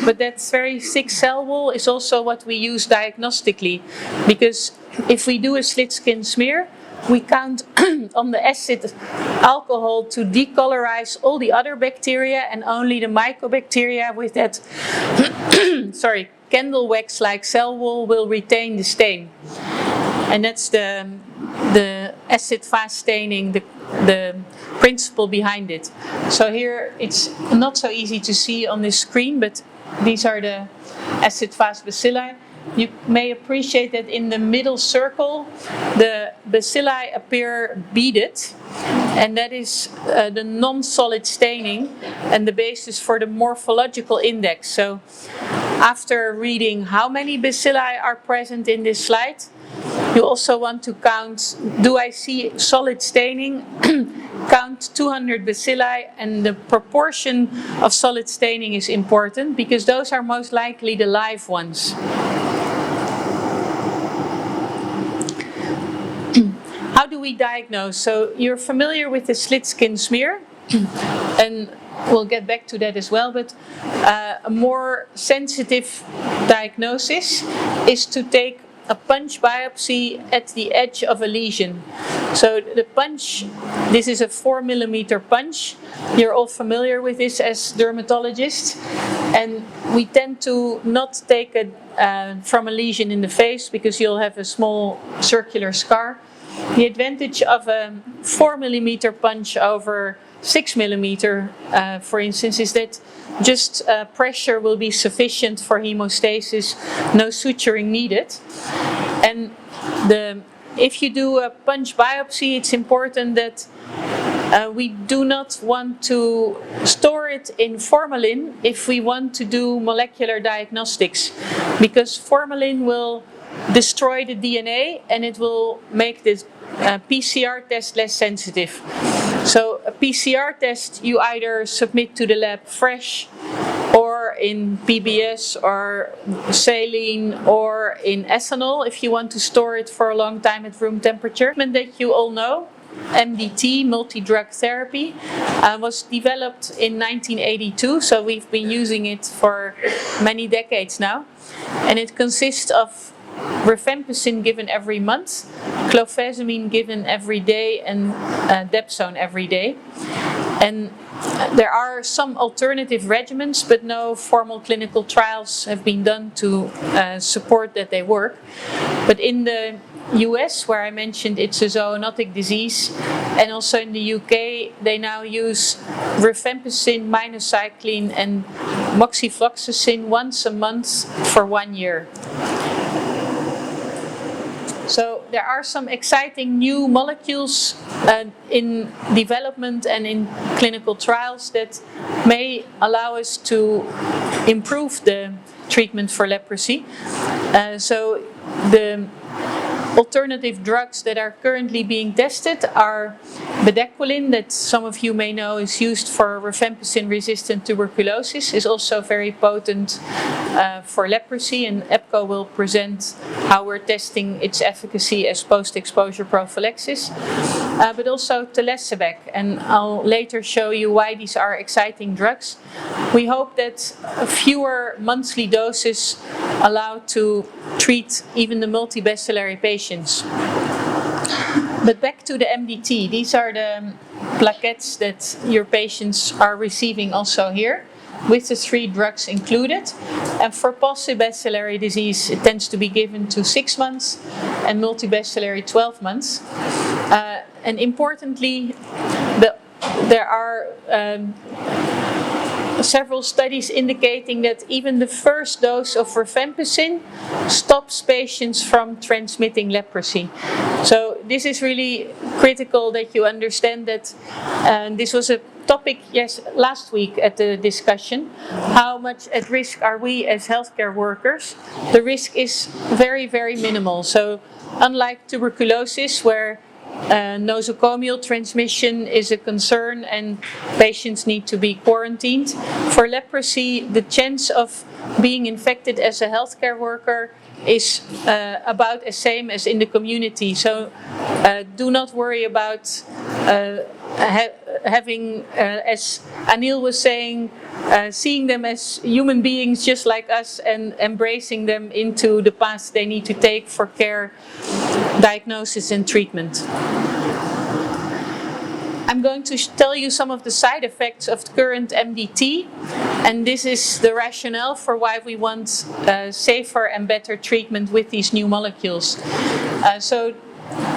S5: But that very thick cell wall is also what we use diagnostically, because if we do a slit skin smear, we count on the acid alcohol to decolorize all the other bacteria, and only the mycobacteria with that candle wax-like cell wall will retain the stain. And that's the acid fast staining, the principle behind it. So here it's not so easy to see on this screen, but these are the acid fast bacilli. You may appreciate that in the middle circle, the bacilli appear beaded, and that is the non-solid staining and the basis for the morphological index. So after reading how many bacilli are present in this slide, you also want to count, do I see solid staining? Count 200 bacilli, and the proportion of solid staining is important because those are most likely the live ones. How do we diagnose? So you're familiar with the slit skin smear, and we'll get back to that as well, but a more sensitive diagnosis is to take a punch biopsy at the edge of a lesion. So the punch, this is a 4 millimeter punch. You're all familiar with this as dermatologists, and we tend to not take it from a lesion in the face because you'll have a small circular scar. The advantage of a 4 millimeter punch over 6 millimeter, for instance, is that just pressure will be sufficient for hemostasis, no suturing needed. And if you do a punch biopsy, it's important that we do not want to store it in formalin if we want to do molecular diagnostics, because formalin will destroy the DNA and it will make this PCR test less sensitive. So a PCR test you either submit to the lab fresh, or in PBS or saline, or in ethanol if you want to store it for a long time at room temperature. That you all know, MDT, multi-drug therapy, was developed in 1982, so we've been using it for many decades now. And it consists of rifampicin given every month, clofazimine given every day, and dapsone every day. And there are some alternative regimens, but no formal clinical trials have been done to support that they work. But in the US, where I mentioned it's a zoonotic disease, and also in the UK, they now use rifampicin, minocycline, and moxifloxacin once a month for 1 year. So there are some exciting new molecules in development and in clinical trials that may allow us to improve the treatment for leprosy. So the alternative drugs that are currently being tested are bedaquiline, that some of you may know is used for rifampicin-resistant tuberculosis, is also very potent for leprosy, and EPCO will present how we're testing its efficacy as post-exposure prophylaxis, but also telesibec, and I'll later show you why these are exciting drugs. We hope that fewer monthly doses allow to treat even the multibacillary patients. But back to the MDT, these are the plaquettes that your patients are receiving also here, with the 3 drugs included. And for post-bacillary disease, it tends to be given to 6 months, and multibacillary 12 months. And importantly, there are several studies indicating that even the first dose of rifampicin stops patients from transmitting leprosy. So this is really critical that you understand that. This was a topic last week at the discussion. How much at risk are we as healthcare workers? The risk is very, very minimal. So unlike tuberculosis, where nosocomial transmission is a concern and patients need to be quarantined, for leprosy, the chance of being infected as a healthcare worker is about the same as in the community. So do not worry about having, as Anil was saying, seeing them as human beings just like us and embracing them into the path they need to take for care, diagnosis and treatment. I'm going to tell you some of the side effects of the current MDT, and this is the rationale for why we want safer and better treatment with these new molecules. So,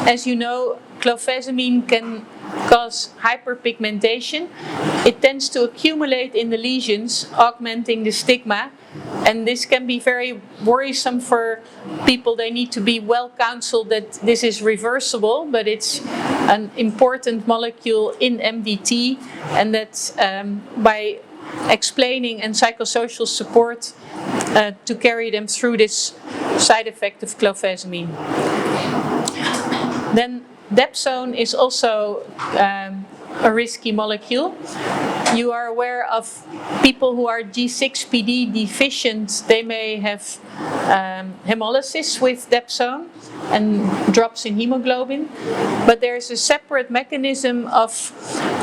S5: as you know, clofazimine can cause hyperpigmentation. It tends to accumulate in the lesions, augmenting the stigma, and this can be very worrisome for people. They need to be well counseled that this is reversible, but it's an important molecule in MDT, and that by explaining and psychosocial support to carry them through this side effect of clofazimine. Then dapsone is also a risky molecule. You are aware of people who are G6PD deficient. They may have hemolysis with dapsone and drops in hemoglobin, but there is a separate mechanism of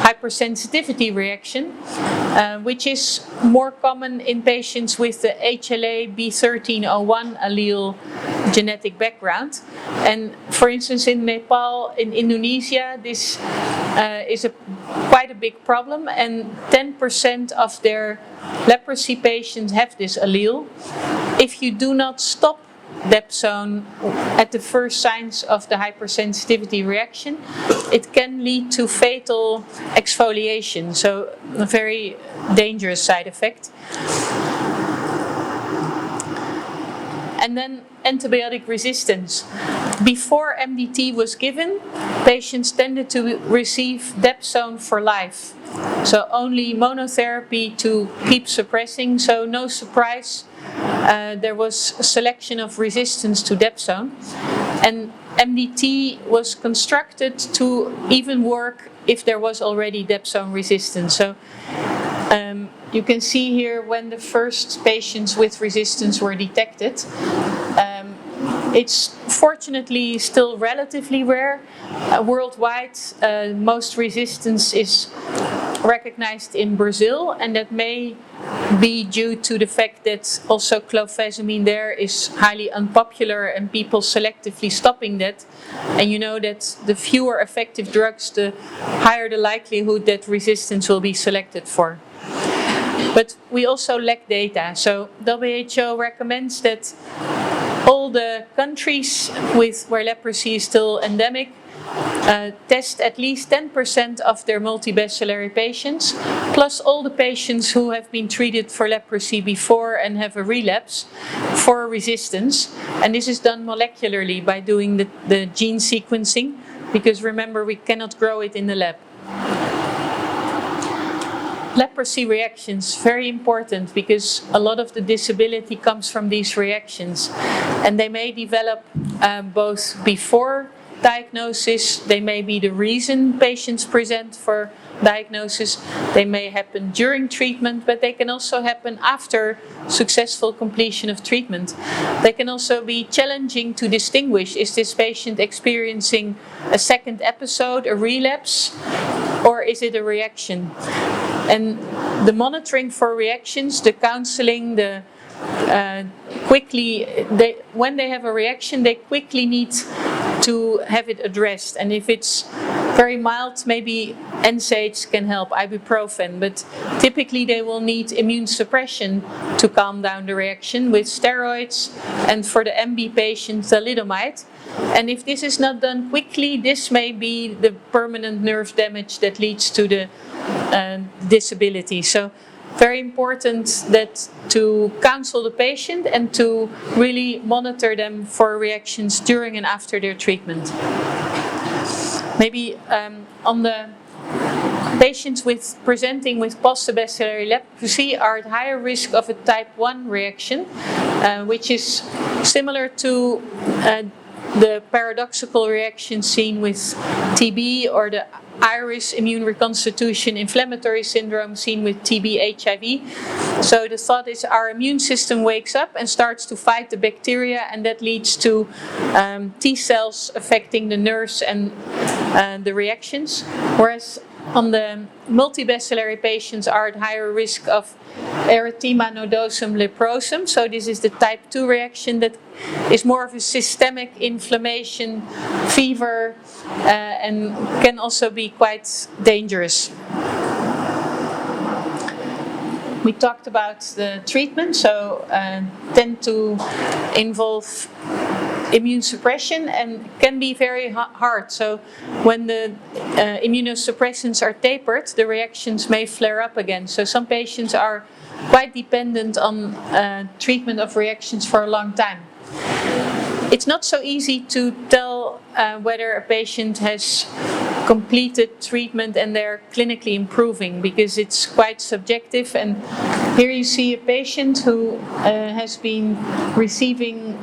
S5: hypersensitivity reaction, which is more common in patients with the HLA B1301 allele genetic background. And for instance, in Nepal, in Indonesia, this is quite a big problem, and 10% of their leprosy patients have this allele. If you do not stop dapsone at the first signs of the hypersensitivity reaction, it can lead to fatal exfoliation, so a very dangerous side effect. And then antibiotic resistance. Before MDT was given, patients tended to receive dapsone for life. So only monotherapy to keep suppressing, so no surprise. There was a selection of resistance to dapsone, and MDT was constructed to even work if there was already dapsone resistance. So you can see here when the first patients with resistance were detected. It's fortunately still relatively rare. Worldwide, most resistance is recognized in Brazil, and that may be due to the fact that also clofazimine there is highly unpopular and people selectively stopping that. And you know that the fewer effective drugs, the higher the likelihood that resistance will be selected for. But we also lack data. So WHO recommends that all the countries where leprosy is still endemic test at least 10% of their multibacillary patients, plus all the patients who have been treated for leprosy before and have a relapse for resistance. And this is done molecularly by doing the gene sequencing, because remember, we cannot grow it in the lab. Leprosy reactions, very important, because a lot of the disability comes from these reactions, and they may develop both before diagnosis. They may be the reason patients present for diagnosis. They may happen during treatment, but they can also happen after successful completion of treatment. They can also be challenging to distinguish. Is this patient experiencing a second episode, a relapse, or is it a reaction? And the monitoring for reactions, the counseling, when they have a reaction, they quickly need to have it addressed. And if it's very mild, maybe NSAIDs can help, ibuprofen, but typically they will need immune suppression to calm down the reaction with steroids, and for the MB patients, thalidomide. And if this is not done quickly, this may be the permanent nerve damage that leads to the disability. So very important that to counsel the patient and to really monitor them for reactions during and after their treatment. Maybe on the patients presenting with post-bacillary leprosy are at higher risk of a type 1 reaction, which is similar to the paradoxical reaction seen with TB, or the iris immune reconstitution inflammatory syndrome seen with TB HIV. So the thought is our immune system wakes up and starts to fight the bacteria, and that leads to T cells affecting the nerves and the reactions. Whereas on the multibacillary patients are at higher risk of erythema nodosum leprosum. So this is the type 2 reaction that is more of a systemic inflammation, fever, and can also be quite dangerous. We talked about the treatment, so tend to involve immune suppression and can be very hard. So when the immunosuppressants are tapered, the reactions may flare up again. So some patients are quite dependent on treatment of reactions for a long time. It's not so easy to tell whether a patient has completed treatment and they're clinically improving, because it's quite subjective. And here you see a patient who has been receiving,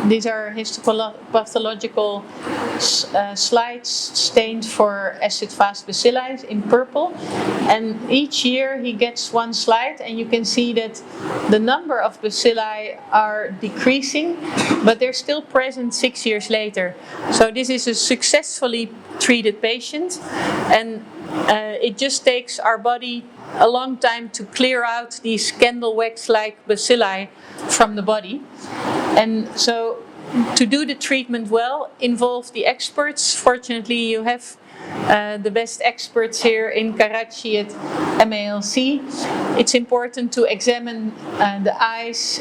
S5: these are histopathological slides stained for acid-fast bacilli in purple. And each year he gets one slide, and you can see that the number of bacilli are decreasing, but they're still present 6 years later. So this is a successfully treated patient, and it just takes our body a long time to clear out these candle wax-like bacilli from the body. And so to do the treatment well involve the experts. Fortunately, you have the best experts here in Karachi at MALC. It's important to examine the eyes,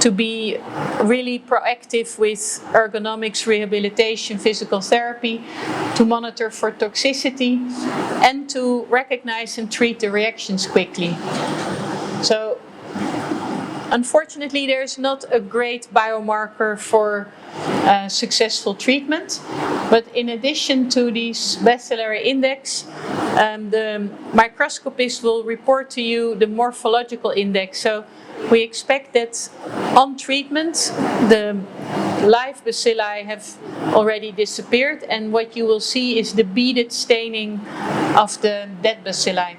S5: to be really proactive with ergonomics, rehabilitation, physical therapy, to monitor for toxicity, and to recognize and treat the reactions quickly. So unfortunately, there's not a great biomarker for successful treatment, but in addition to these bacillary index, the microscopist will report to you the morphological index. So we expect that on treatment, the live bacilli have already disappeared, and what you will see is the beaded staining of the dead bacilli.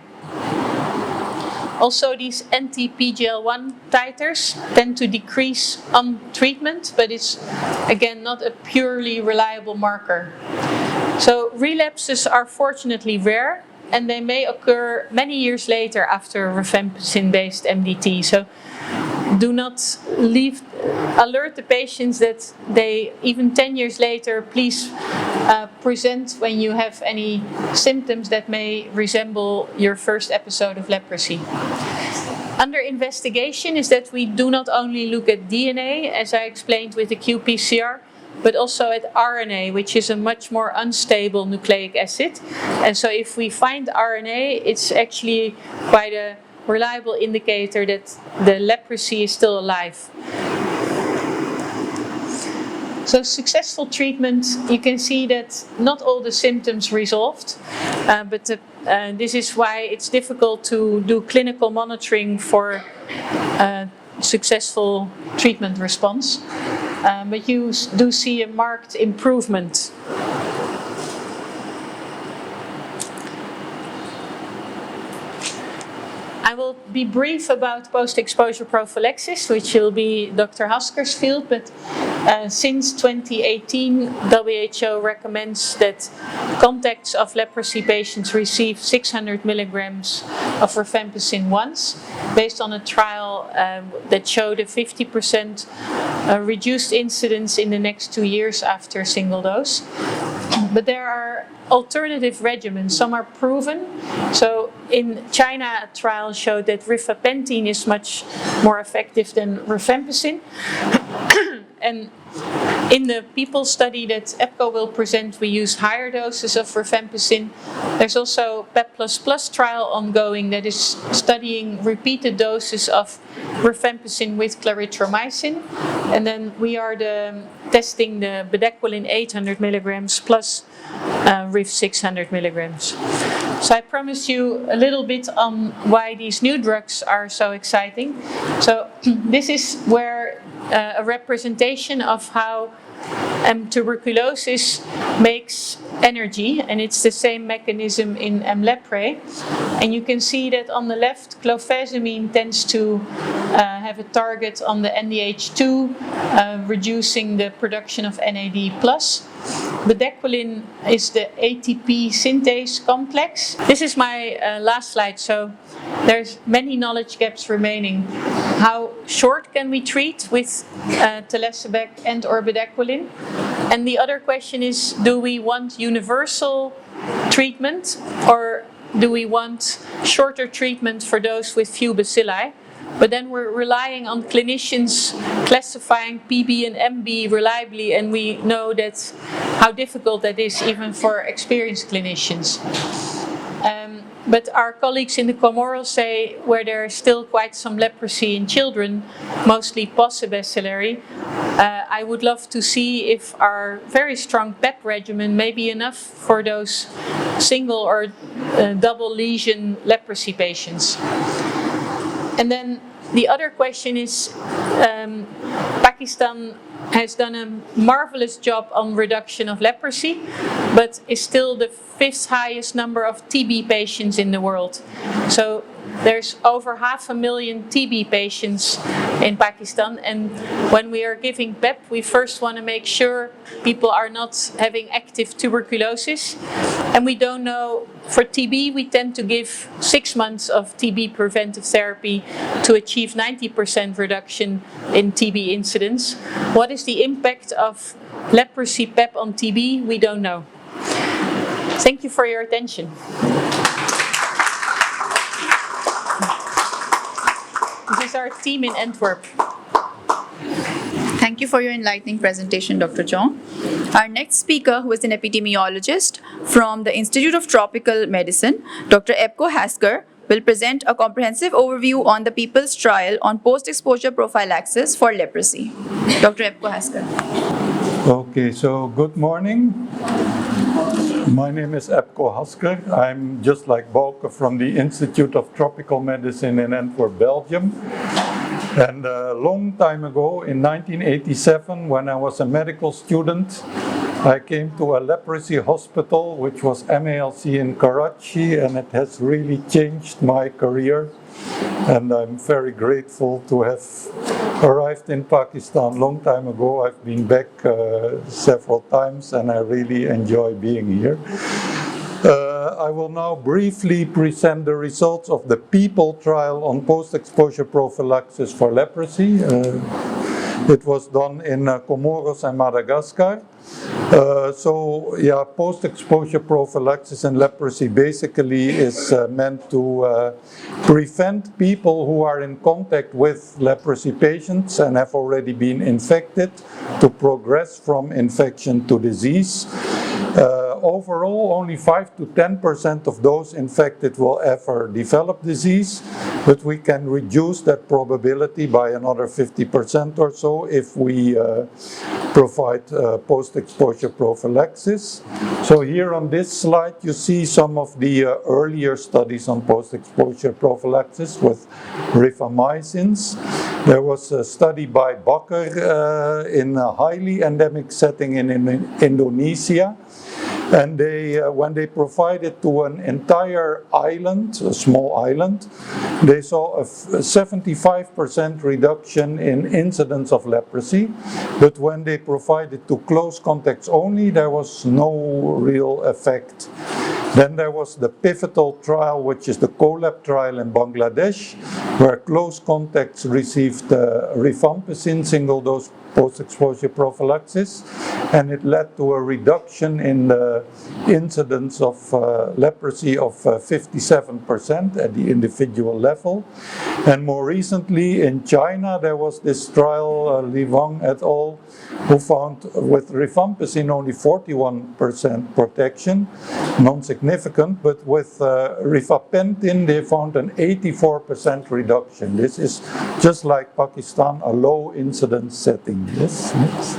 S5: Also, these anti-PGL1 titers tend to decrease on treatment, but it's, again, not a purely reliable marker. So relapses are fortunately rare, and they may occur many years later after rifampicin-based MDT. So do not alert the patients that they, even 10 years later, please present when you have any symptoms that may resemble your first episode of leprosy. Under investigation is that we do not only look at DNA, as I explained with the qPCR, but also at RNA, which is a much more unstable nucleic acid. And so if we find RNA, it's actually quite a reliable indicator that the leprosy is still alive. So successful treatment, you can see that not all the symptoms resolved, but this is why it's difficult to do clinical monitoring for successful treatment response. but you do see a marked improvement. I will be brief about post-exposure prophylaxis, which will be Dr. Hasker's field, but since 2018, WHO recommends that contacts of leprosy patients receive 600 milligrams of rifampicin once, based on a trial that showed a 50% reduced incidence in the next 2 years after a single dose. But there are alternative regimens. Some are proven. So in China, a trial showed that rifapentine is much more effective than rifampicin. And in the people study that EPCO will present, we use higher doses of rifampicin. There's also PEP++ trial ongoing that is studying repeated doses of rifampicin with clarithromycin. And then we are testing the bedaquiline 800 milligrams plus RIF 600 milligrams. So I promise you a little bit on why these new drugs are so exciting. So this is where a representation of how tuberculosis makes energy, and it's the same mechanism in M. leprae. And you can see that on the left, clofazimine tends to have a target on the NDH2, reducing the production of NAD+. Bedaquiline is the ATP synthase complex. This is my last slide, so there's many knowledge gaps remaining. How short can we treat with telesibec and or bedaquiline? And the other question is, do we want universal treatment or do we want shorter treatment for those with few bacilli? But then we're relying on clinicians classifying PB and MB reliably, and we know that how difficult that is even for experienced clinicians. But our colleagues in the Comoros say where there is still quite some leprosy in children, mostly post-bacillary, I would love to see if our very strong PEP regimen may be enough for those single or double lesion leprosy patients. And then the other question is, Pakistan has done a marvelous job on reduction of leprosy, but is still the 5th highest number of TB patients in the world. So there's over 500,000 TB patients in Pakistan, and when we are giving PEP, we first want to make sure people are not having active tuberculosis. And we don't know, for TB, we tend to give 6 months of TB preventive therapy to achieve 90% reduction in TB incidence. What is the impact of leprosy PEP on TB? We don't know. Thank you for your attention. This is our team in Antwerp.
S1: Thank you for your enlightening presentation, Dr. Jong. Our next speaker, who is an epidemiologist from the Institute of Tropical Medicine, Dr. Epco Hasker, will present a comprehensive overview on the People's Trial on post-exposure prophylaxis for leprosy. Dr. Epco Hasker.
S6: Okay, so good morning. My name is Epco Hasker. I'm just like Bouke from the Institute of Tropical Medicine in Antwerp, Belgium. And a long time ago, in 1987, when I was a medical student, I came to a leprosy hospital, which was MALC in Karachi, and it has really changed my career. And I'm very grateful to have arrived in Pakistan a long time ago. I've been back several times, and I really enjoy being here. I will now briefly present the results of the PEOPLE trial on post-exposure prophylaxis for leprosy. It was done in Comoros and Madagascar. Post-exposure prophylaxis in leprosy basically is meant to prevent people who are in contact with leprosy patients and have already been infected to progress from infection to disease. overall, only 5 to 10% of those infected will ever develop disease, but we can reduce that probability by another 50% or so if we provide post-exposure prophylaxis. So here on this slide you see some of the earlier studies on post-exposure prophylaxis with rifamycins. There was a study by Bakker in a highly endemic setting in Indonesia. And when they provided to an entire island, a small island, they saw a 75% reduction in incidence of leprosy. But when they provided to close contacts only, there was no real effect. Then there was the pivotal trial, which is the COLAB trial in Bangladesh, where close contacts received rifampicin single-dose post-exposure prophylaxis, and it led to a reduction in the incidence of leprosy of 57% at the individual level. And more recently in China, there was this trial, Li Wang et al., who found with rifampicin only 41% protection, non-significant, but with rifapentin they found an 84% reduction. This is just like Pakistan, a low incidence setting. Yes, next.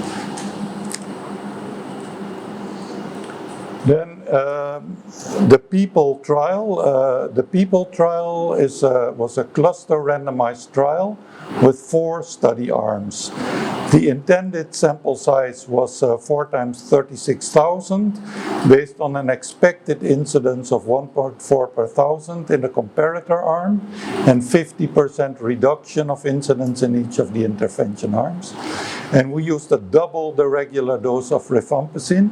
S6: Then the PEOPLE trial. The PEOPLE trial was a cluster randomized trial with 4 study arms. The intended sample size was 4 times 36,000, based on an expected incidence of 1.4 per thousand in the comparator arm, and 50% reduction of incidence in each of the intervention arms. And we used double the regular dose of rifampicin,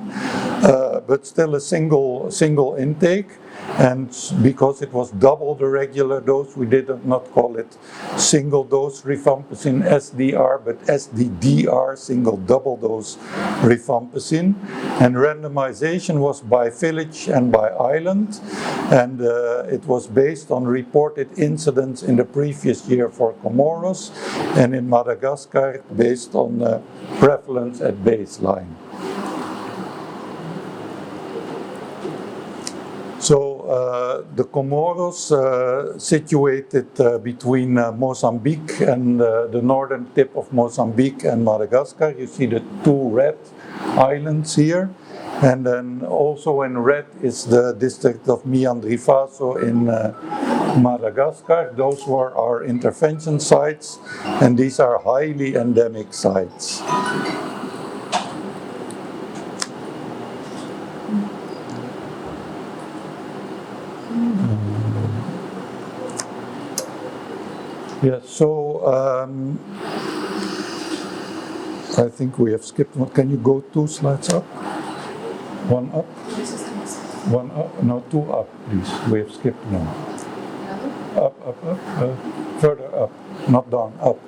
S6: but still a single intake. And because it was double the regular dose, we did not call it single dose rifampicin SDR, but SDDR, single double dose rifampicin. And randomization was by village and by island, and it was based on reported incidents in the previous year for Comoros, and in Madagascar based on prevalence at baseline. So the Comoros, situated between Mozambique and the northern tip of Mozambique and Madagascar. You see the 2 red islands here. And then also in red is the district of Miandrifaso in Madagascar. Those were our intervention sites, and these are highly endemic sites. Yeah, so I think we have skipped one. Can you go 2 slides up? 1 up? 1 up? No, 2 up, please. We have skipped one. Up. Further up, not down, up.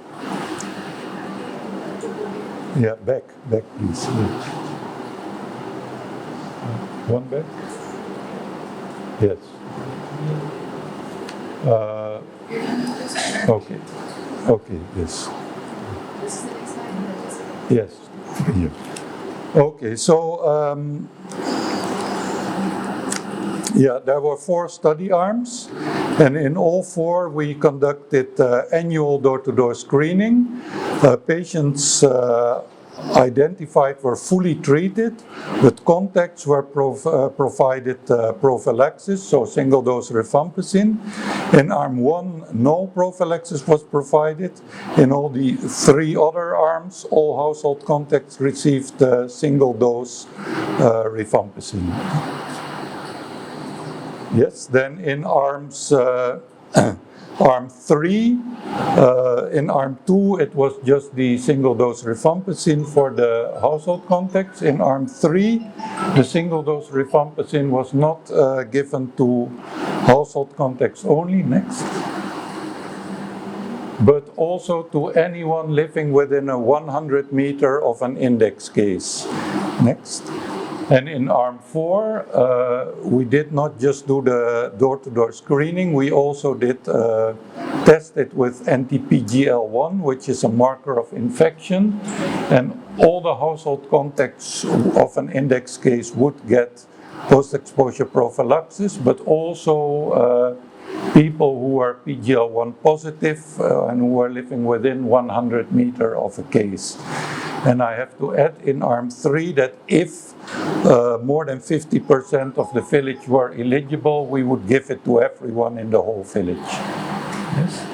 S6: Yeah, back, please. 1 back? Yes. Okay, yes. Yes, here. Okay, so there were 4 study arms, and in all 4 we conducted annual door-to-door screening. Patients identified were fully treated, but contacts were provided prophylaxis, so single dose rifampicin. In arm 1, no prophylaxis was provided. In all the 3 other arms, all household contacts received single dose rifampicin. Yes, then in arms Arm 3, in Arm 2 it was just the single dose rifampicin for the household contacts. In Arm 3 the single dose rifampicin was not given to household contacts only, next, but also to anyone living within a 100 meter of an index case, next. And in Arm 4, we did not just do the door-to-door screening, we also did test it with anti-PGL1, which is a marker of infection, and all the household contacts of an index case would get post-exposure prophylaxis, but also people who are PGL1 positive and who are living within 100 meters of a case. And I have to add in arm 3 that if more than 50% of the village were eligible, we would give it to everyone in the whole village. Yes.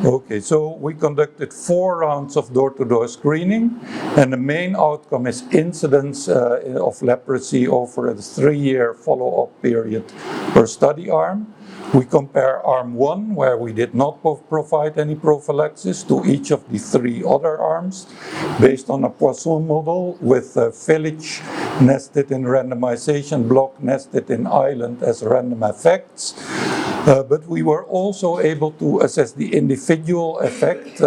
S6: Okay, so we conducted 4 rounds of door-to-door screening, and the main outcome is incidence of leprosy over a 3-year follow-up period per study arm. We compare arm 1, where we did not provide any prophylaxis, to each of the 3 other arms, based on a Poisson model with a village nested in randomization, block nested in island as random effects. But we were also able to assess the individual effect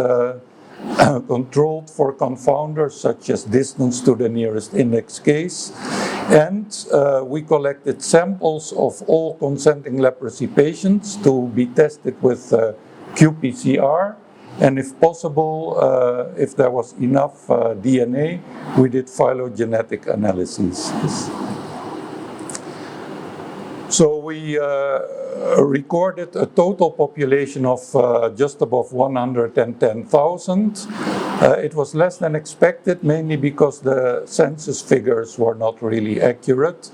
S6: controlled for confounders such as distance to the nearest index case. And we collected samples of all consenting leprosy patients to be tested with qPCR. And if possible, if there was enough DNA, we did phylogenetic analyses. So we recorded a total population of just above 110,000. It was less than expected, mainly because the census figures were not really accurate.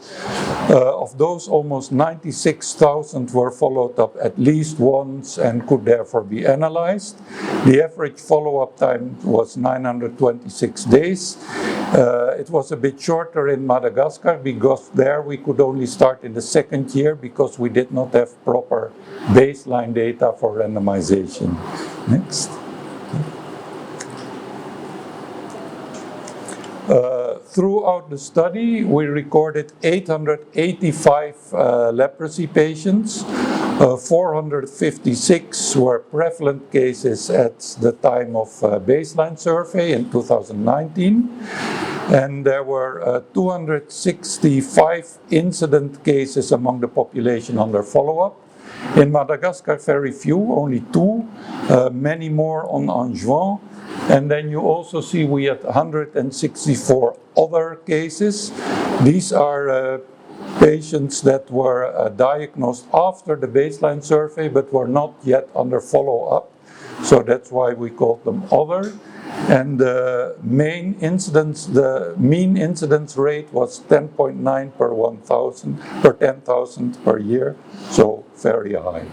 S6: Of those, almost 96,000 were followed up at least once and could therefore be analyzed. The average follow-up time was 926 days. It was a bit shorter in Madagascar because there we could only start in the 2nd year because we did not have proper baseline data for randomization. Next. Throughout the study, we recorded 885 leprosy patients. 456 were prevalent cases at the time of baseline survey in 2019. And there were 265 incident cases among the population under follow-up. In Madagascar, very few, only 2, many more on Anjouan. And then you also see we had 164 other cases. These are patients that were diagnosed after the baseline survey but were not yet under follow-up. So that's why we called them other. And the mean incidence rate was 10.9 per 1,000, per 10,000 per year, so very high.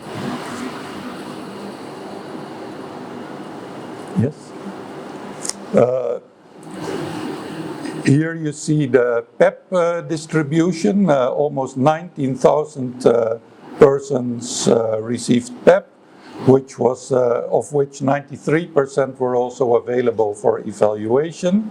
S6: Yes? Here you see the PEP distribution. Almost 19,000 persons received PEP, which was, of which 93% were also available for evaluation.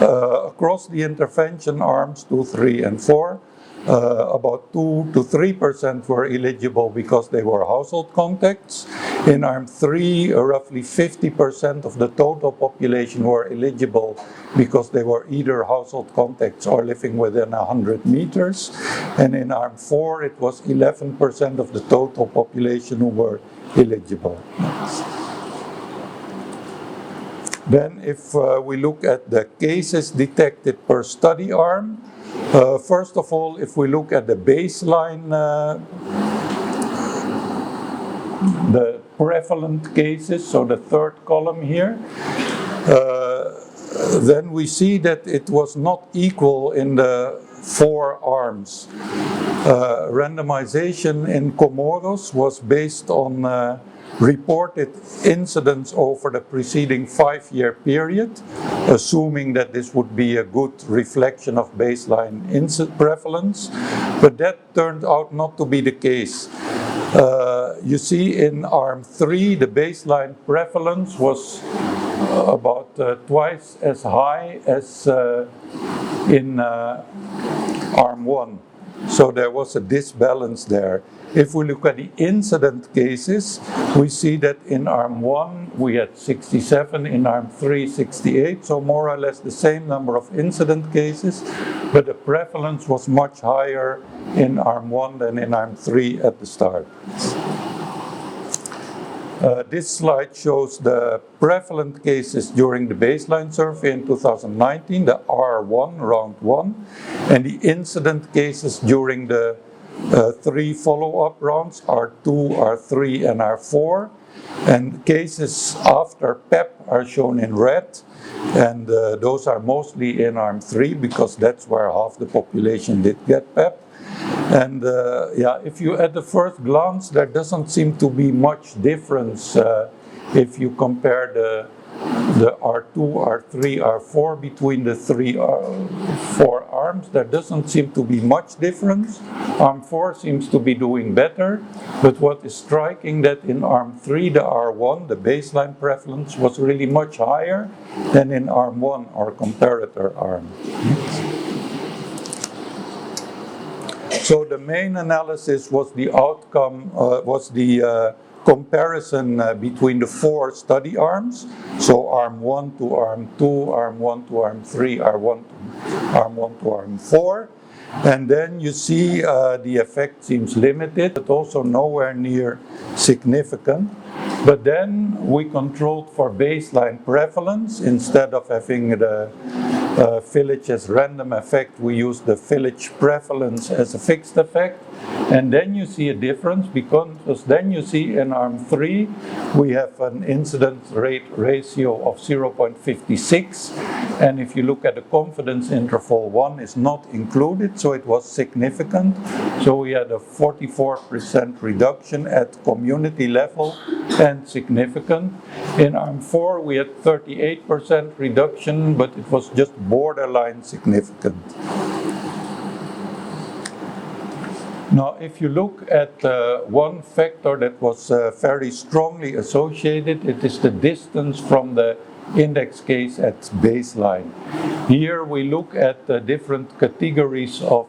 S6: Across the intervention arms 2, 3, and 4, about 2 to 3% were eligible because they were household contacts. In arm 3, roughly 50% of the total population were eligible because they were either household contacts or living within 100 meters. And in arm 4, it was 11% of the total population who were eligible. Then if we look at the cases detected per study arm, first of all, if we look at the baseline, the prevalent cases, so the 3rd column here, then we see that it was not equal in the 4 arms. Randomization in Comoros was based on reported incidents over the preceding 5-year period, assuming that this would be a good reflection of baseline prevalence, but that turned out not to be the case. You see in arm 3, the baseline prevalence was about twice as high as in arm 1. So there was a disbalance there. If we look at the incident cases, we see that in arm 1 we had 67, in arm 3 68, so more or less the same number of incident cases, but the prevalence was much higher in arm 1 than in arm 3 at the start. This slide shows the prevalent cases during the baseline survey in 2019, the R1, round 1, and the incident cases during the 3 follow-up rounds, R2, R3, and R4. And cases after PEP are shown in red, and those are mostly in arm 3 because that's where half the population did get PEP. And yeah, if you at the first glance, there doesn't seem to be much difference if you compare the R2, R3, R4 between the 4 arms. There doesn't seem to be much difference. Arm 4 seems to be doing better, but what is striking that in arm 3, the R1, the baseline prevalence was really much higher than in arm 1, our comparator arm. So the main analysis was the outcome, was the comparison between the 4 study arms. So arm 1 to arm 2, arm 1 to arm 3, arm 1 to arm 4. And then you see the effect seems limited, but also nowhere near significant. But then we controlled for baseline prevalence. Instead of having the village as random effect, we use the village prevalence as a fixed effect. And then you see a difference because then you see in arm 3 we have an incidence rate ratio of 0.56, and if you look at the confidence interval, 1 is not included, so it was significant. So we had a 44% reduction at community level and significant. In arm 4 we had 38% reduction, but it was just borderline significant. Now, if you look at one factor that was very strongly associated, it is the distance from the index case at baseline. Here we look at the different categories of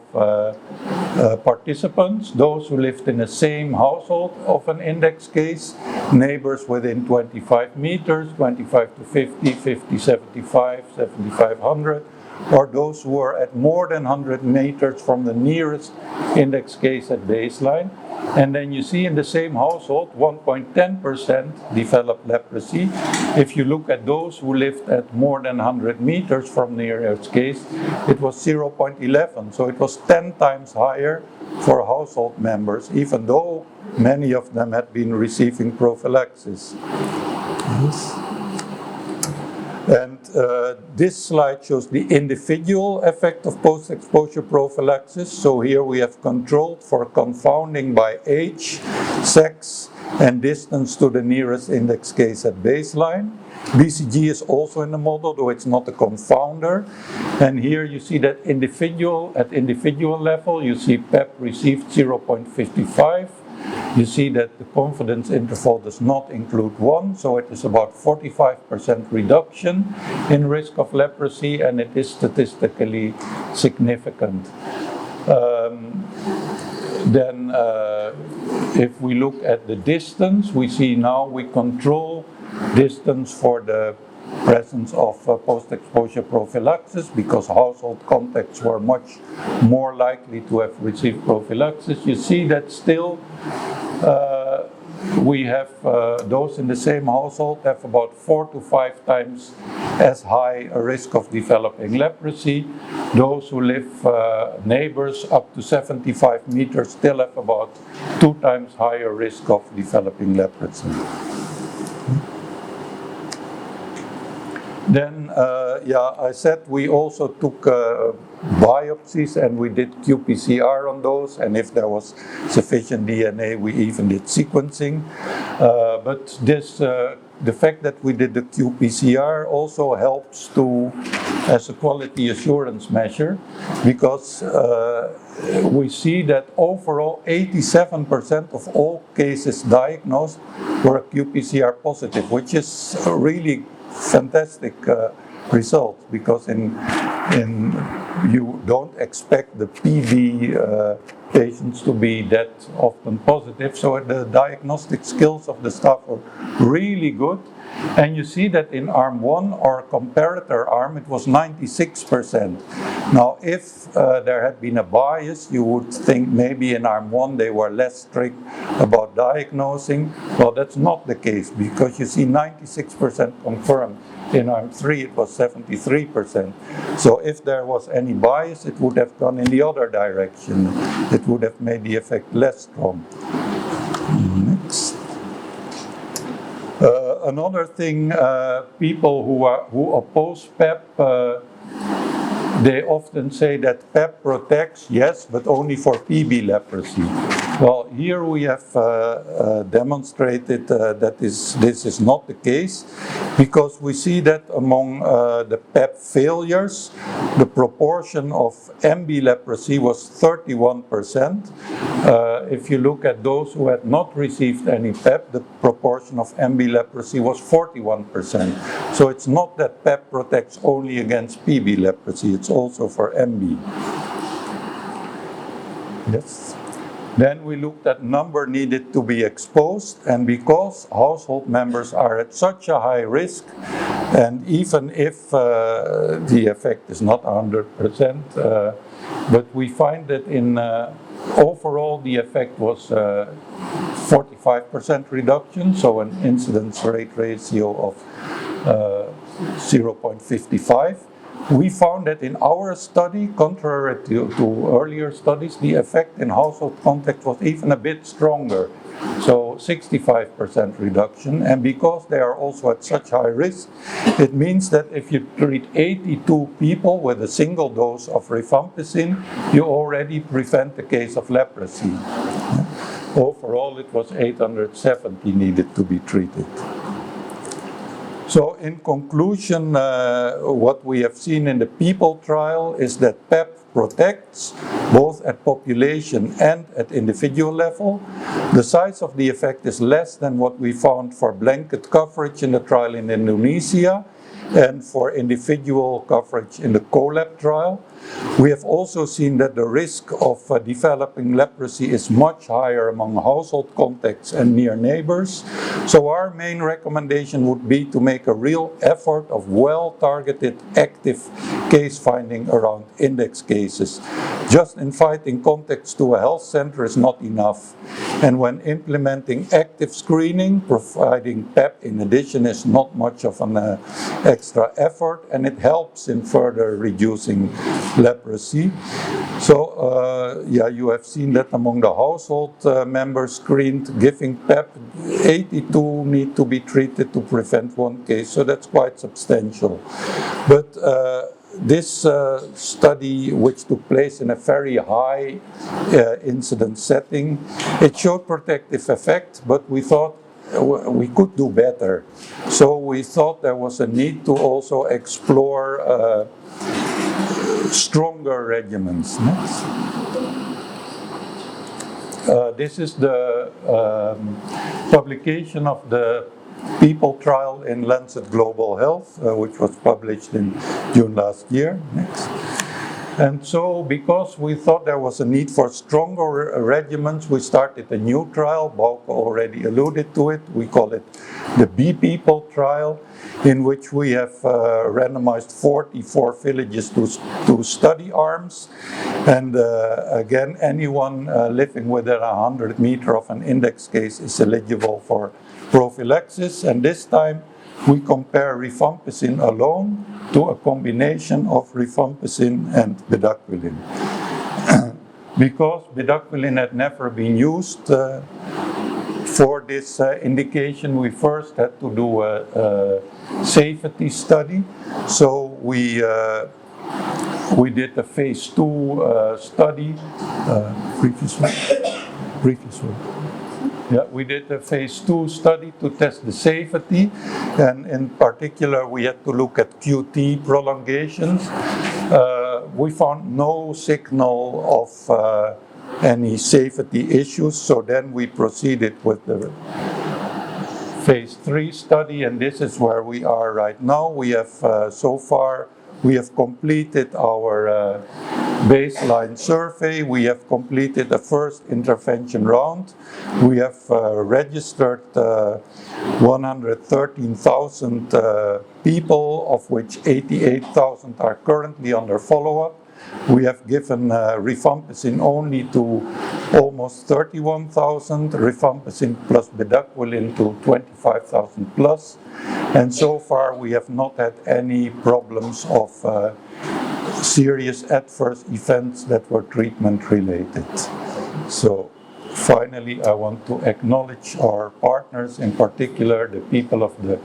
S6: participants, those who lived in the same household of an index case, neighbors within 25 meters, 25 to 50, 50, 75, 7500, or those who are at more than 100 meters from the nearest index case at baseline. And then you see in the same household, 1.10% developed leprosy. If you look at those who lived at more than 100 meters from the nearest case, it was 0.11. So it was 10 times higher for household members, even though many of them had been receiving prophylaxis. Yes. And this slide shows the individual effect of post-exposure prophylaxis. So here we have controlled for confounding by age, sex, and distance to the nearest index case at baseline. BCG is also in the model, though it's not a confounder. And here you see that at individual level, you see PEP received 0.55. You see that the confidence interval does not include 1, so it is about 45% reduction in risk of leprosy, and it is statistically significant. Then if we look at the distance, we see now we control distance for the presence of post-exposure prophylaxis because household contacts were much more likely to have received prophylaxis. You see that still we have those in the same household have about 4 to 5 times as high a risk of developing leprosy. Those who live neighbors up to 75 meters still have about 2 times higher risk of developing leprosy. Then, I said we also took biopsies and we did qPCR on those, and if there was sufficient DNA, we even did sequencing. But this, the fact that we did the qPCR also helps as a quality assurance measure, because we see that overall 87% of all cases diagnosed were qPCR positive, which is a really fantastic result, because you don't expect the PV patients to be that often positive. So the diagnostic skills of the staff are really good, And you see that in arm 1, our comparator arm, it was 96%. Now, if there had been a bias, you would think maybe in arm 1 they were less strict about diagnosing. Well, that's not the case, because you see 96% confirmed. In arm 3 it was 73%. So if there was any bias, it would have gone in the other direction. It would have made the effect less strong. Next. Another thing, people who oppose PEP, they often say that PEP protects, yes, but only for PB leprosy. Well, here we have demonstrated that this is not the case, because we see that among the PEP failures, the proportion of MB leprosy was 31%. If you look at those who had not received any PEP, the proportion of MB leprosy was 41%. So it's not that PEP protects only against PB leprosy, it's also for MB. Yes. Then we looked at number needed to be exposed, and because household members are at such a high risk, and even if the effect is not 100%, but we find that in overall the effect was 45% reduction, so an incidence rate ratio of 0.55. We found that in our study, contrary to earlier studies, the effect in household contact was even a bit stronger, so 65% reduction. And because they are also at such high risk, it means that if you treat 82 people with a single dose of rifampicin, you already prevent the case of leprosy. Overall, it was 870 needed to be treated. So in conclusion, what we have seen in the people trial is that PEP protects both at population and at individual level. The size of the effect is less than what we found for blanket coverage in the trial in Indonesia and for individual coverage in the CoLab trial. We have also seen that the risk of developing leprosy is much higher among household contacts and near neighbors. So our main recommendation would be to make a real effort of well-targeted active case finding around index cases. Just inviting contacts to a health center is not enough. And when implementing active screening, providing PEP in addition is not much of an extra effort, and it helps in further reducing leprosy. So, you have seen that among the household members screened, giving PEP, 82 need to be treated to prevent one case, so that's quite substantial. But this study, which took place in a very high incidence setting, it showed protective effect, but we thought we could do better. So we thought there was a need to also explore stronger regimens. This is the publication of the people trial in Lancet Global Health, which was published in June last year. Next. And so, because we thought there was a need for stronger regimens, we started a new trial. Bauke already alluded to it. We call it the B-People trial, in which we have randomized 44 villages to study arms. And again, anyone living within 100 meters of an index case is eligible for prophylaxis. And this time, we compare rifampicin alone to a combination of rifampicin and bedaquiline. Because bedaquiline had never been used for this indication, we first had to do a safety study. So we did a phase 2 study. Previous one. Yeah, we did a phase 2 study to test the safety, and in particular we had to look at QT prolongations. We found no signal of any safety issues, so then we proceeded with the phase 3 study, and this is where we are right now. We have so far We have completed our baseline survey. We have completed the first intervention round. We have registered 113,000 people, of which 88,000 are currently under follow-up. We have given rifampicin only to almost 31,000, rifampicin plus bedaquiline to 25,000 plus. And so far we have not had any problems of serious adverse events that were treatment related. So finally, I want to acknowledge our partners, in particular the people of the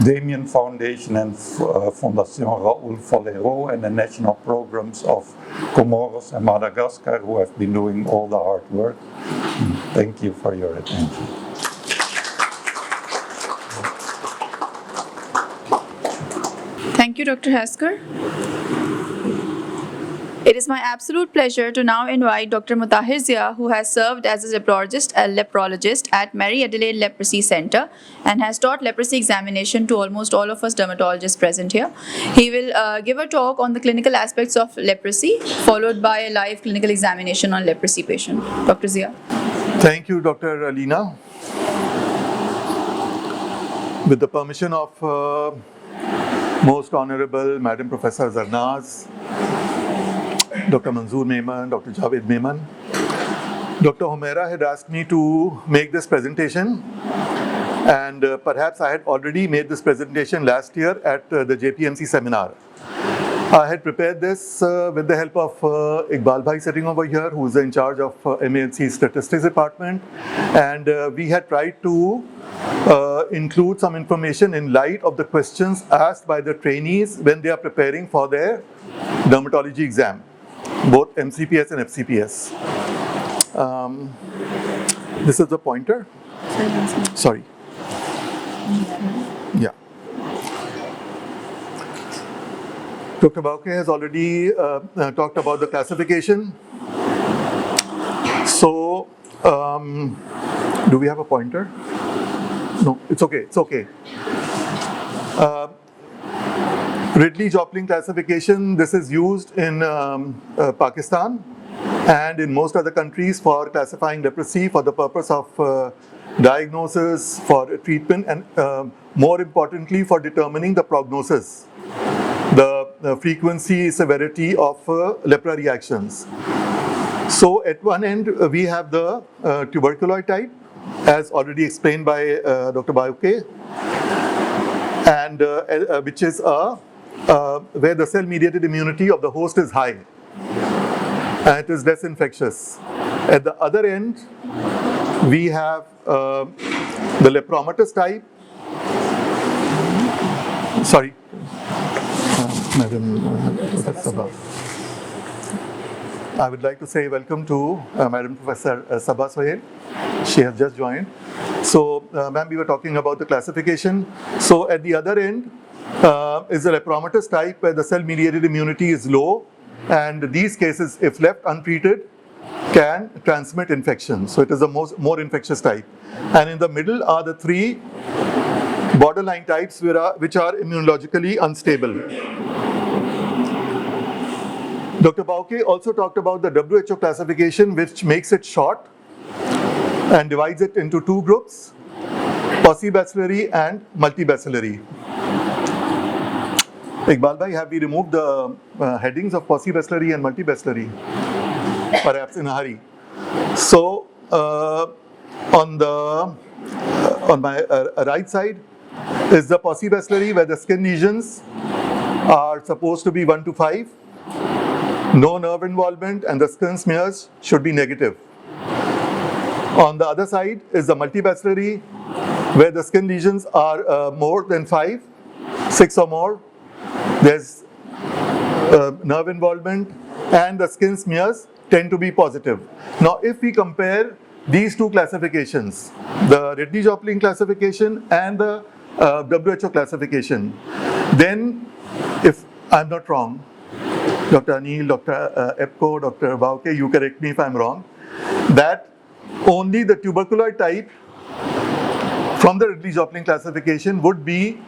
S6: Damien Foundation and Fondation Raoul Valero and the national programs of Comoros and Madagascar who have been doing all the hard work. Thank you for your attention.
S1: Thank you, Dr. Hasker. It is my absolute pleasure to now invite Dr. Mutahir Zia, who has served as a leprologist at Mary Adelaide Leprosy Center and has taught leprosy examination to almost all of us dermatologists present here. He will give a talk on the clinical aspects of leprosy, followed by a live clinical examination on leprosy patient. Dr. Zia.
S7: Thank you, Dr. Alina. With the permission of Most Honorable Madam Professor Zarnaz, Dr. Manzoor Memon, Dr. Javed Memon, Dr. Humaira had asked me to make this presentation, and perhaps I had already made this presentation last year at the JPMC seminar. I had prepared this with the help of Iqbal Bhai sitting over here, who is in charge of MANC Statistics Department, and we had tried to include some information in light of the questions asked by the trainees when they are preparing for their dermatology exam, both MCPS and FCPS. This is the pointer. Sorry. Yeah. Dr. Bauke has already talked about the classification. So, do we have a pointer? No, it's okay, it's okay. Ridley-Joplin classification, this is used in Pakistan and in most other countries for classifying leprosy for the purpose of diagnosis, for treatment, and more importantly for determining the prognosis, the frequency, severity of lepra reactions. So at one end we have the tuberculoid type, as already explained by Dr. Bauke, and which is where the cell-mediated immunity of the host is high and it is less infectious. At the other end, we have the lepromatous type. Sorry, Madam Sabah. I would like to say welcome to Madam Professor Sabah Sohail. She has just joined. So, ma'am, we were talking about the classification. So, at the other end is the lepromatous type where the cell-mediated immunity is low, and these cases, if left untreated, can transmit infection. So, it is a more infectious type. And in the middle are the three borderline types which are immunologically unstable. Dr. Bauke also talked about the WHO classification, which makes it short and divides it into two groups, paucibacillary and multibacillary. Iqbal Bhai, have we removed the headings of paucibacillary and multibacillary? Perhaps in a hurry. So, on my right side is the paucibacillary, where the skin lesions are supposed to be 1 to 5, no nerve involvement, and the skin smears should be negative. On the other side is the multibacillary, where the skin lesions are more than 5, 6 or more. There's nerve involvement, and the skin smears tend to be positive. Now, if we compare these two classifications, the Ridley-Joplin classification and the WHO classification, then, if I'm not wrong, Dr. Anil, Dr. Epko, Dr. Bauke, you correct me if I'm wrong, that only the tuberculoid type from the Ridley-Joplin classification would be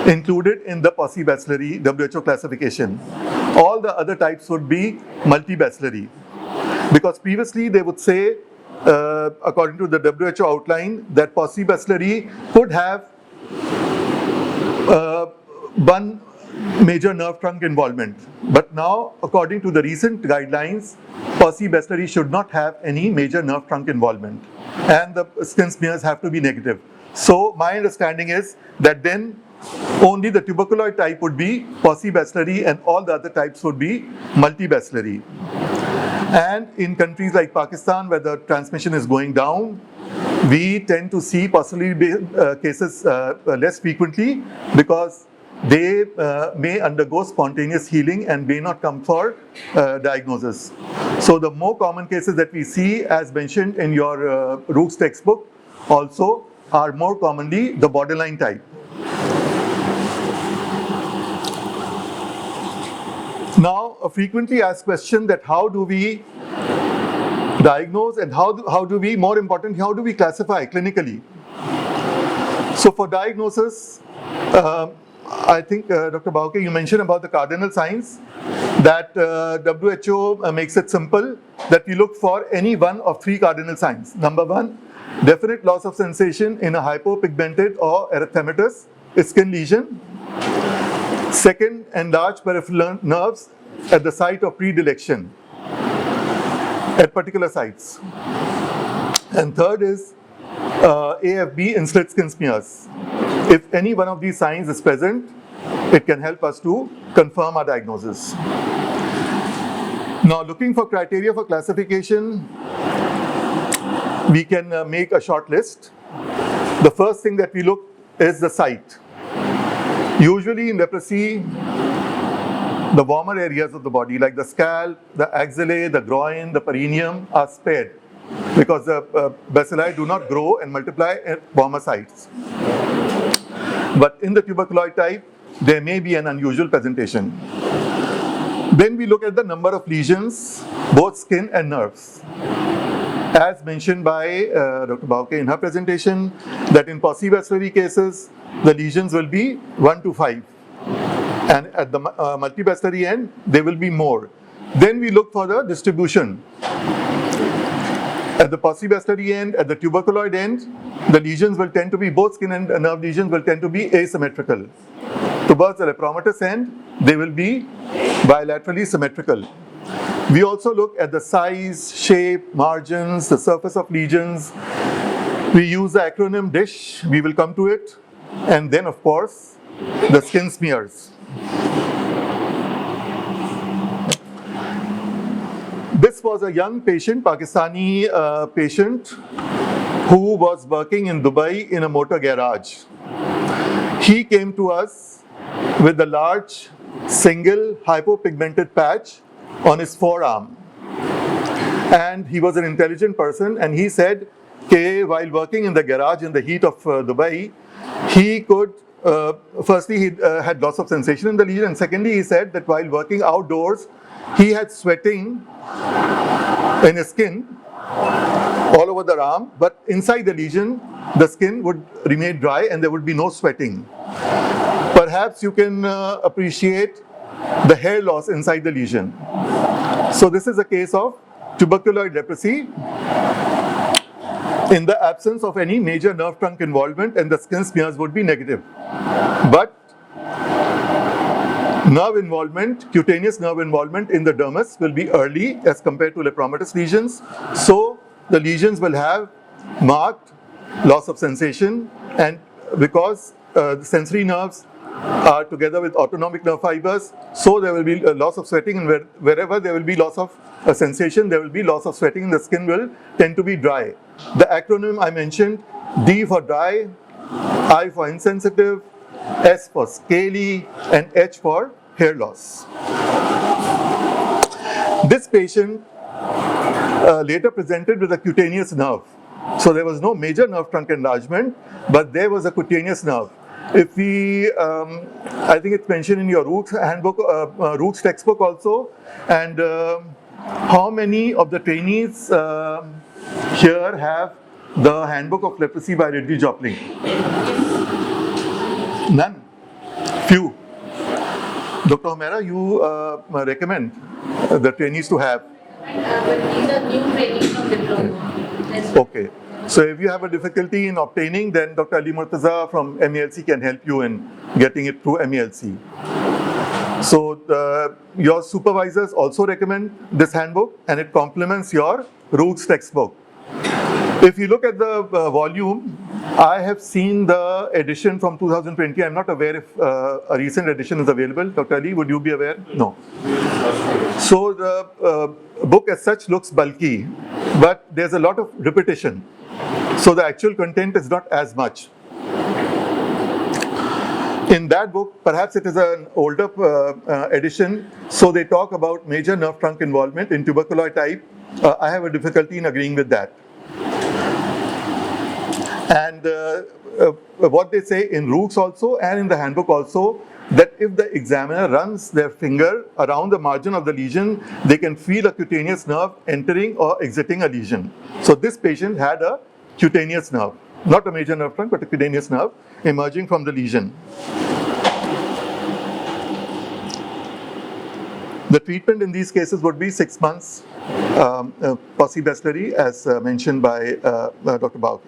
S7: included in the possibacillary WHO classification. All the other types would be multibacillary. Because previously they would say, according to the WHO outline, that possibacillary could have one major nerve trunk involvement. But now, according to the recent guidelines, possibacillary should not have any major nerve trunk involvement. And the skin smears have to be negative. So my understanding is that then only the tuberculoid type would be possibacillary and all the other types would be multibacillary. And in countries like Pakistan, where the transmission is going down, we tend to see possibly cases less frequently because they may undergo spontaneous healing and may not come for diagnosis. So the more common cases that we see, as mentioned in your Rook's textbook, also are more commonly the borderline type. Now, a frequently asked question that how do we diagnose and how do we, more importantly, how do we classify clinically? So for diagnosis, I think Dr. Bauke, you mentioned about the cardinal signs that WHO makes it simple that we look for any one of three cardinal signs. Number one, definite loss of sensation in a hypopigmented or erythematous skin lesion. Second, enlarged peripheral nerves at the site of predilection at particular sites. And third is AFB in slit skin smears. If any one of these signs is present, it can help us to confirm our diagnosis. Now, looking for criteria for classification, we can make a short list. The first thing that we look is the site. Usually in leprosy, the warmer areas of the body like the scalp, the axillae, the groin, the perineum are spared because the bacilli do not grow and multiply at warmer sites. But in the tuberculoid type, there may be an unusual presentation. Then we look at the number of lesions, both skin and nerves. As mentioned by Dr. Bauke in her presentation, that in possibacillary cases, the lesions will be 1 to 5. And at the multibacillary end, there will be more. Then we look for the distribution. At the possibacillary end, at the tuberculoid end, the lesions will tend to be, both skin and nerve lesions will tend to be asymmetrical. Towards the lepromatous end, they will be bilaterally symmetrical. We also look at the size, shape, margins, the surface of lesions. We use the acronym DISH, we will come to it. And then, of course, the skin smears. This was a young patient, Pakistani patient, who was working in Dubai in a motor garage. He came to us with a large single hypopigmented patch on his forearm. And he was an intelligent person, and he said, while working in the garage in the heat of Dubai, he could, firstly, he had loss of sensation in the lesion, and secondly, he said that while working outdoors, he had sweating in his skin all over the arm, but inside the lesion, the skin would remain dry and there would be no sweating. Perhaps you can appreciate the hair loss inside the lesion. So this is a case of tuberculoid leprosy in the absence of any major nerve trunk involvement, and the skin smears would be negative. But nerve involvement, cutaneous nerve involvement in the dermis will be early as compared to lepromatous lesions. So the lesions will have marked loss of sensation, and because the sensory nerves are together with autonomic nerve fibers, so there will be a loss of sweating, and wherever there will be loss of sensation, there will be loss of sweating, and the skin will tend to be dry. The acronym I mentioned, D for dry, I for insensitive, S for scaly, and H for hair loss. This patient later presented with a cutaneous nerve. So there was no major nerve trunk enlargement, but there was a cutaneous nerve. If we, I think it's mentioned in your Rook's handbook, Rook's textbook also, and how many of the trainees here have the handbook of leprosy by Ridley Jopling? None. Dr. Homera, you recommend the trainees to have?
S8: But these are new training from diploma.
S7: Okay. So if you have a difficulty in obtaining, then Dr. Ali Murtaza from MELC can help you in getting it through MELC. So your supervisors also recommend this handbook, and it complements your Roots textbook. If you look at the volume, I have seen the edition from 2020. I'm not aware if a recent edition is available. Dr. Ali, would you be aware? No. So the book as such looks bulky, but there's a lot of repetition. So the actual content is not as much. In that book, perhaps it is an older edition, so they talk about major nerve trunk involvement in tuberculoid type. I have a difficulty in agreeing with that. And what they say in Roots also and in the handbook also, that if the examiner runs their finger around the margin of the lesion, they can feel a cutaneous nerve entering or exiting a lesion. So this patient had a cutaneous nerve, not a major nerve trunk, but a cutaneous nerve emerging from the lesion. The treatment in these cases would be 6 months posi-bacillary, as mentioned by Dr. Bauke.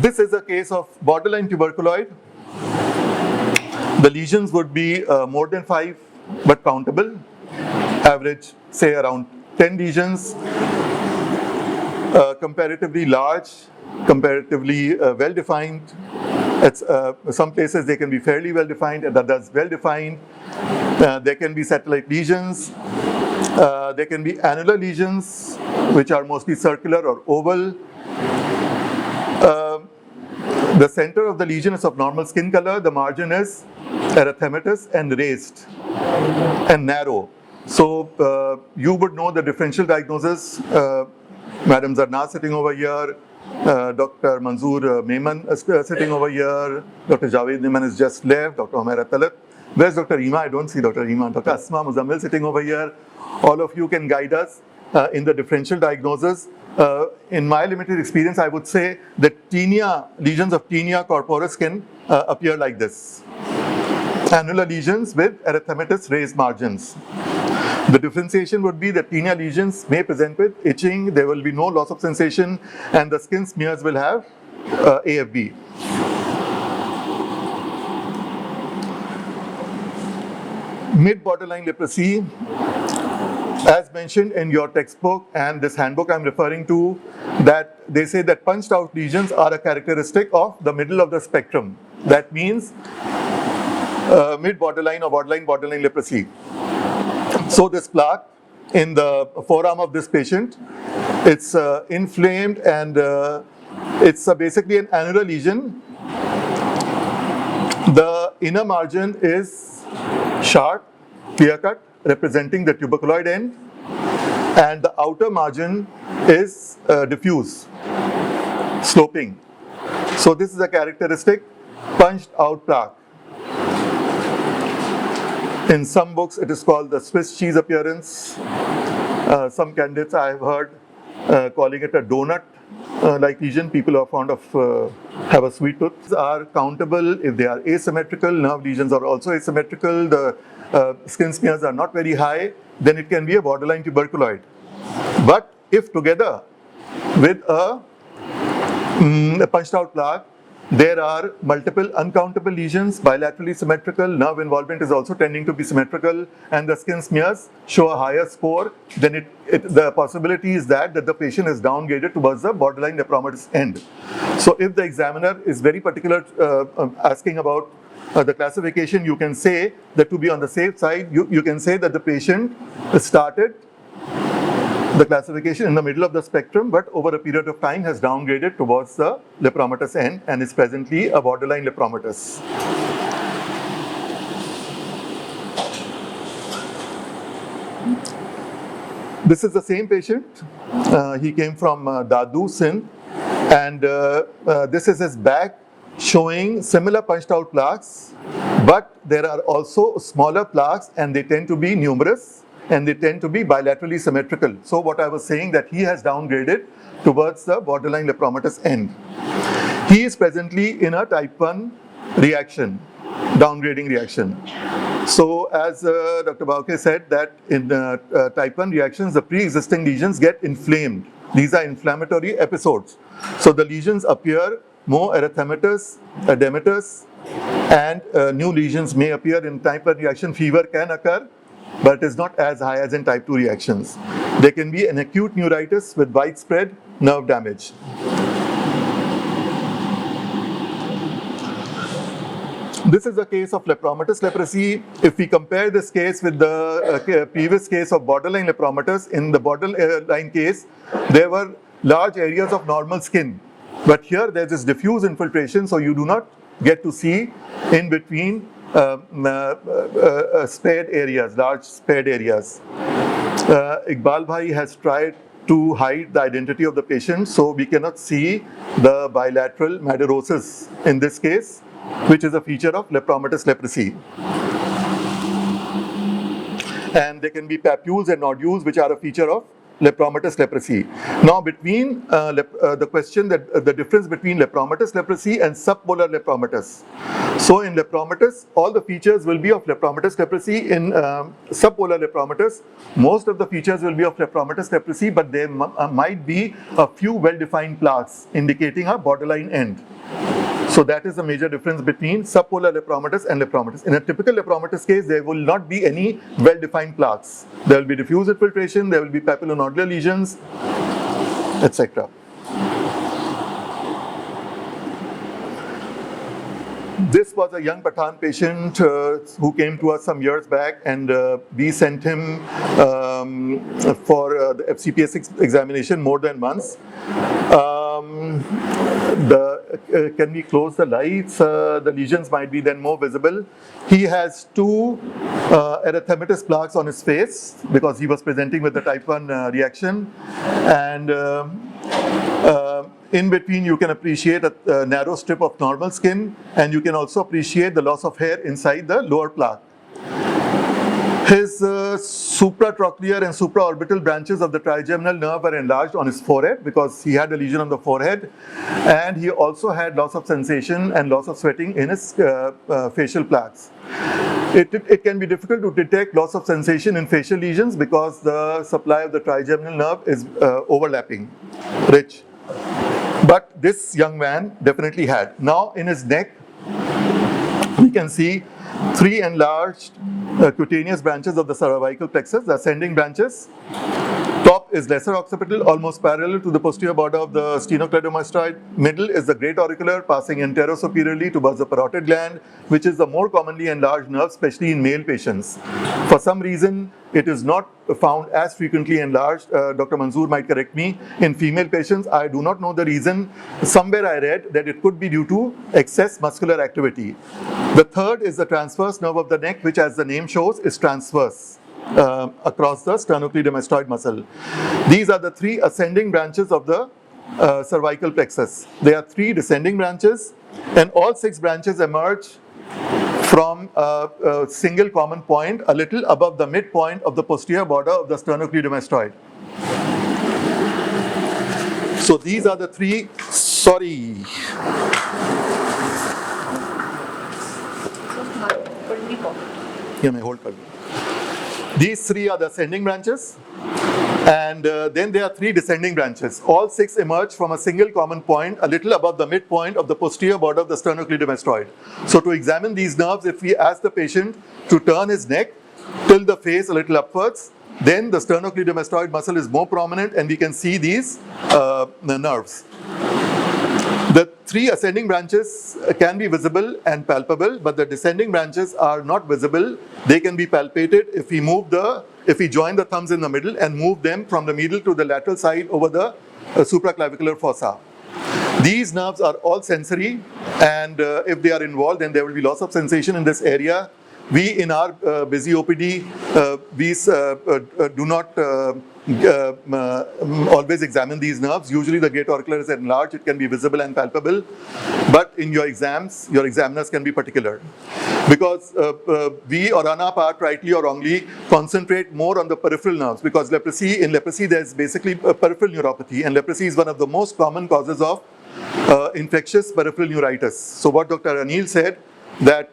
S7: This is a case of borderline tuberculoid. The lesions would be more than 5 but countable. Average, say around 10 lesions. Comparatively large, comparatively well-defined. At some places they can be fairly well-defined, at others well-defined. There can be satellite lesions. There can be annular lesions, which are mostly circular or oval. The center of the lesion is of normal skin color. The margin is erythematous and raised and narrow. So you would know the differential diagnosis. Madam Zarna sitting over here. Dr. Manzoor Mehman is sitting over here. Dr. Javed Niman is just left. Dr. Homera Talat. Where's Dr. Ima? I don't see Dr. Ima. Dr. Asma Muzammil sitting over here. All of you can guide us in the differential diagnosis. In my limited experience, I would say that tinea, lesions of tinea corporis can appear like this. Annular lesions with erythematous raised margins. The differentiation would be that tinea lesions may present with itching, there will be no loss of sensation, and the skin smears will have AFB. Mid-borderline leprosy, as mentioned in your textbook and this handbook I'm referring to, that they say that punched out lesions are a characteristic of the middle of the spectrum. That means mid-borderline or borderline leprosy. So this plaque in the forearm of this patient, it's inflamed and it's basically an annular lesion. The inner margin is sharp, clear-cut, representing the tuberculoid end, and the outer margin is diffuse, sloping. So this is a characteristic punched out plaque. In some books, it is called the Swiss cheese appearance. Some candidates I have heard calling it a donut-like lesion. People who are fond of have a sweet tooth. These are countable if they are asymmetrical. Nerve lesions are also asymmetrical. The skin smears are not very high. Then it can be a borderline tuberculoid. But if together with a punched out plaque, there are multiple uncountable lesions, bilaterally symmetrical, nerve involvement is also tending to be symmetrical, and the skin smears show a higher score, then the possibility is that the patient is downgraded towards the borderline lepromatous end. So if the examiner is very particular asking about the classification, you can say that to be on the safe side, you can say that the patient started the classification in the middle of the spectrum, but over a period of time has downgraded towards the lepromatous end and is presently a borderline lepromatous. This is the same patient. He came from Dadu, Sindh, and this is his back showing similar punched out plaques, but there are also smaller plaques and they tend to be numerous, and they tend to be bilaterally symmetrical. So what I was saying, that he has downgraded towards the borderline lepromatous end. He is presently in a type 1 reaction, downgrading reaction. So as Dr. Bauke said, that in type 1 reactions, the pre-existing lesions get inflamed. These are inflammatory episodes. So the lesions appear more erythematous, edematous, and new lesions may appear in type 1 reaction. Fever can occur, but it is not as high as in type 2 reactions. There can be an acute neuritis with widespread nerve damage. This is a case of lepromatous leprosy. If we compare this case with the previous case of borderline lepromatous, in the borderline case, there were large areas of normal skin. But here there's this diffuse infiltration, so you do not get to see in between spared areas, large spared areas. Iqbal Bhai has tried to hide the identity of the patient, so we cannot see the bilateral madarosis in this case, which is a feature of lepromatous leprosy. And there can be papules and nodules, which are a feature of lepromatous leprosy. Now, between the question that the difference between lepromatous leprosy and subpolar lepromatous. So, in lepromatous, all the features will be of lepromatous leprosy. In subpolar lepromatous, most of the features will be of lepromatous leprosy, but there might be a few well-defined plaques indicating a borderline end. So that is the major difference between subpolar lepromatous and lepromatous. In a typical lepromatous case, there will not be any well-defined plaques. There will be diffuse infiltration, there will be papillonodular lesions, etc. This was a young Pathan patient who came to us some years back, and we sent him for the FCPS examination more than once. Can we close the lights? The lesions might be then more visible. He has two erythematous plaques on his face because he was presenting with the type 1 reaction, and in between you can appreciate a narrow strip of normal skin, and you can also appreciate the loss of hair inside the lower plaque. His supratrochlear and supraorbital branches of the trigeminal nerve were enlarged on his forehead because he had a lesion on the forehead, and he also had loss of sensation and loss of sweating in his facial plaques. It can be difficult to detect loss of sensation in facial lesions because the supply of the trigeminal nerve is overlapping, rich. But this young man definitely had. Now in his neck, we can see three enlarged cutaneous branches of the cervical plexus, the ascending branches. Top is lesser occipital, almost parallel to the posterior border of the sternocleidomastoid. Middle is the great auricular, passing anterosuperiorly towards the parotid gland, which is the more commonly enlarged nerve, especially in male patients. For some reason, it is not found as frequently enlarged. Dr. Manzoor might correct me. In female patients, I do not know the reason. Somewhere I read that it could be due to excess muscular activity. The third is the transverse nerve of the neck, which, as the name shows, is transverse across the sternocleidomastoid muscle. These are the three ascending branches of the cervical plexus. There are three descending branches, and all six branches emerge from a single common point a little above the midpoint of the posterior border of the sternocleidomastoid. So these are the three, These three are the ascending branches, and then there are three descending branches. All six emerge from a single common point a little above the midpoint of the posterior border of the sternocleidomastoid. So to examine these nerves, if we ask the patient to turn his neck, tilt the face a little upwards, then the sternocleidomastoid muscle is more prominent and we can see these nerves. The three ascending branches can be visible and palpable, but the descending branches are not visible. They can be palpated if we join the thumbs in the middle and move them from the middle to the lateral side over the supraclavicular fossa. These nerves are all sensory, and if they are involved, then there will be loss of sensation in this area. We, in our busy OPD, do not always examine these nerves. Usually the great auricular is enlarged, it can be visible and palpable, but in your exams, your examiners can be particular. Because we, or on our part, rightly or wrongly, concentrate more on the peripheral nerves, because in leprosy there's basically a peripheral neuropathy, and leprosy is one of the most common causes of infectious peripheral neuritis. So what Dr. Anil said, that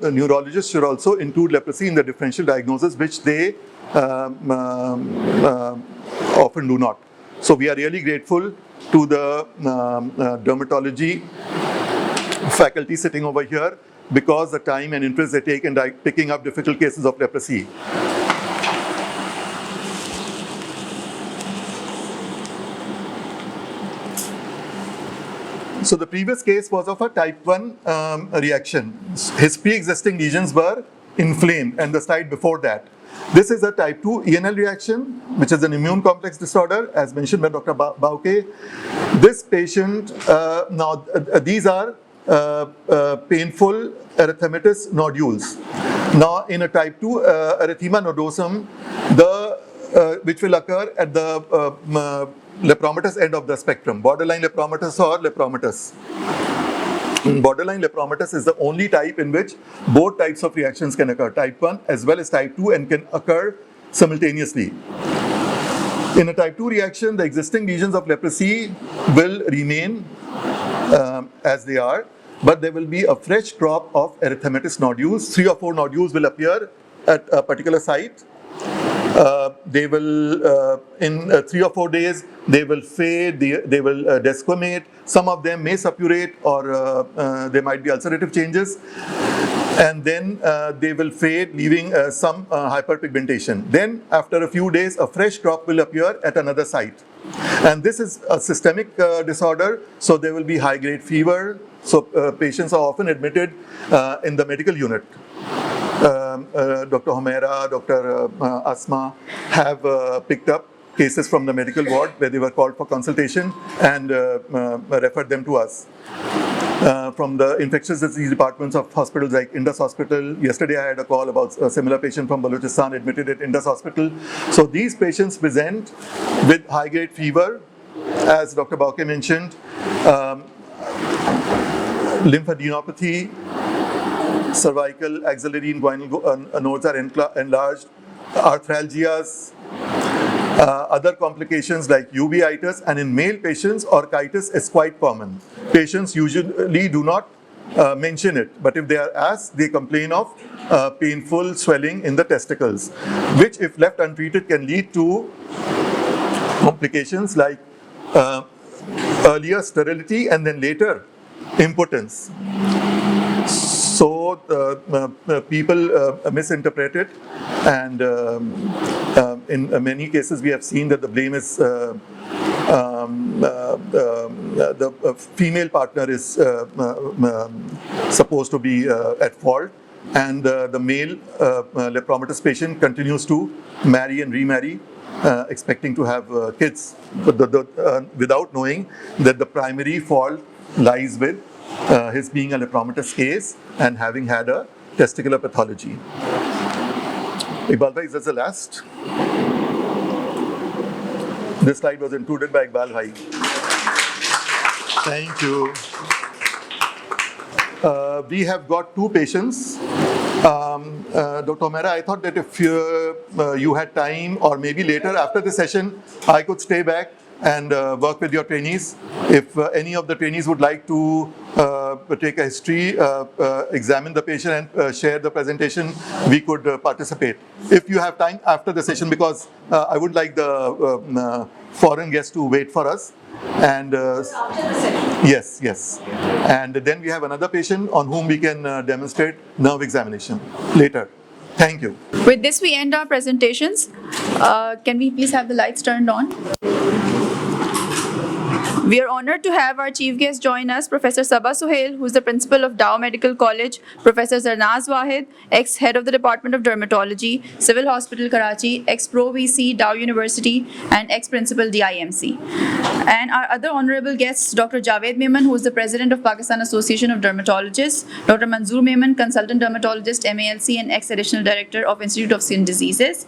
S7: neurologists should also include leprosy in the differential diagnosis, which they often do not. So we are really grateful to the dermatology faculty sitting over here, because the time and interest they take in picking up difficult cases of leprosy. So the previous case was of a type 1 reaction. His pre-existing lesions were inflamed, and the slide before that. This is a type 2 ENL reaction, which is an immune complex disorder, as mentioned by Dr. Bauke. This patient, these are painful erythematous nodules. Now, in a type 2 erythema nodosum, which will occur at the lepromatous end of the spectrum, borderline lepromatous or lepromatous. Borderline lepromatous is the only type in which both types of reactions can occur, type 1 as well as type 2, and can occur simultaneously. In a type 2 reaction, the existing lesions of leprosy will remain as they are, but there will be a fresh crop of erythematous nodules. 3 or 4 nodules will appear at a particular site. They will, in 3 or 4 days, they will fade, they will desquamate. Some of them may suppurate, or there might be ulcerative changes. And then they will fade, leaving some hyperpigmentation. Then, after a few days, a fresh crop will appear at another site. And this is a systemic disorder, so there will be high-grade fever. So patients are often admitted in the medical unit. Dr. Homera, Dr. Asma have picked up cases from the medical ward where they were called for consultation, and referred them to us. From the infectious disease departments of hospitals like Indus Hospital. Yesterday I had a call about a similar patient from Balochistan admitted at Indus Hospital. So these patients present with high-grade fever, as Dr. Bauke mentioned, lymphadenopathy, cervical, axillary, and guinal nodes are enlarged, arthralgias, other complications like uveitis, and in male patients, orchitis is quite common. Patients usually do not mention it, but if they are asked, they complain of painful swelling in the testicles, which, if left untreated, can lead to complications like earlier sterility and then later impotence. So people misinterpret it, and in many cases we have seen that the blame is the female partner is supposed to be at fault, and the male lepromatous patient continues to marry and remarry, expecting to have kids, but without knowing that the primary fault lies with his being a lepromatous case and having had a testicular pathology. Iqbal bhai, is this the last? This slide was included by Iqbal bhai. Thank you. We have got 2 patients. Dr. Omera, I thought that if you had time, or maybe later after the session, I could stay back and work with your trainees. If any of the trainees would like to take a history, examine the patient and share the presentation, we could participate. If you have time after the session, because I would like the foreign guests to wait for us. And
S8: After the session?
S7: Yes. And then we have another patient on whom we can demonstrate nerve examination later. Thank you.
S1: With this, we end our presentations. Can we please have the lights turned on? We are honored to have our chief guest join us, Professor Sabah Suhail, who is the principal of Dow Medical College, Professor Zarnaz Wahid, ex-head of the Department of Dermatology, Civil Hospital Karachi, ex-pro VC, Dow University, and ex-principal DIMC. And our other honorable guests, Dr. Javed Memon, who is the president of Pakistan Association of Dermatologists, Dr. Manzoor Memon, consultant dermatologist, MALC, and ex-additional director of Institute of Skin Diseases.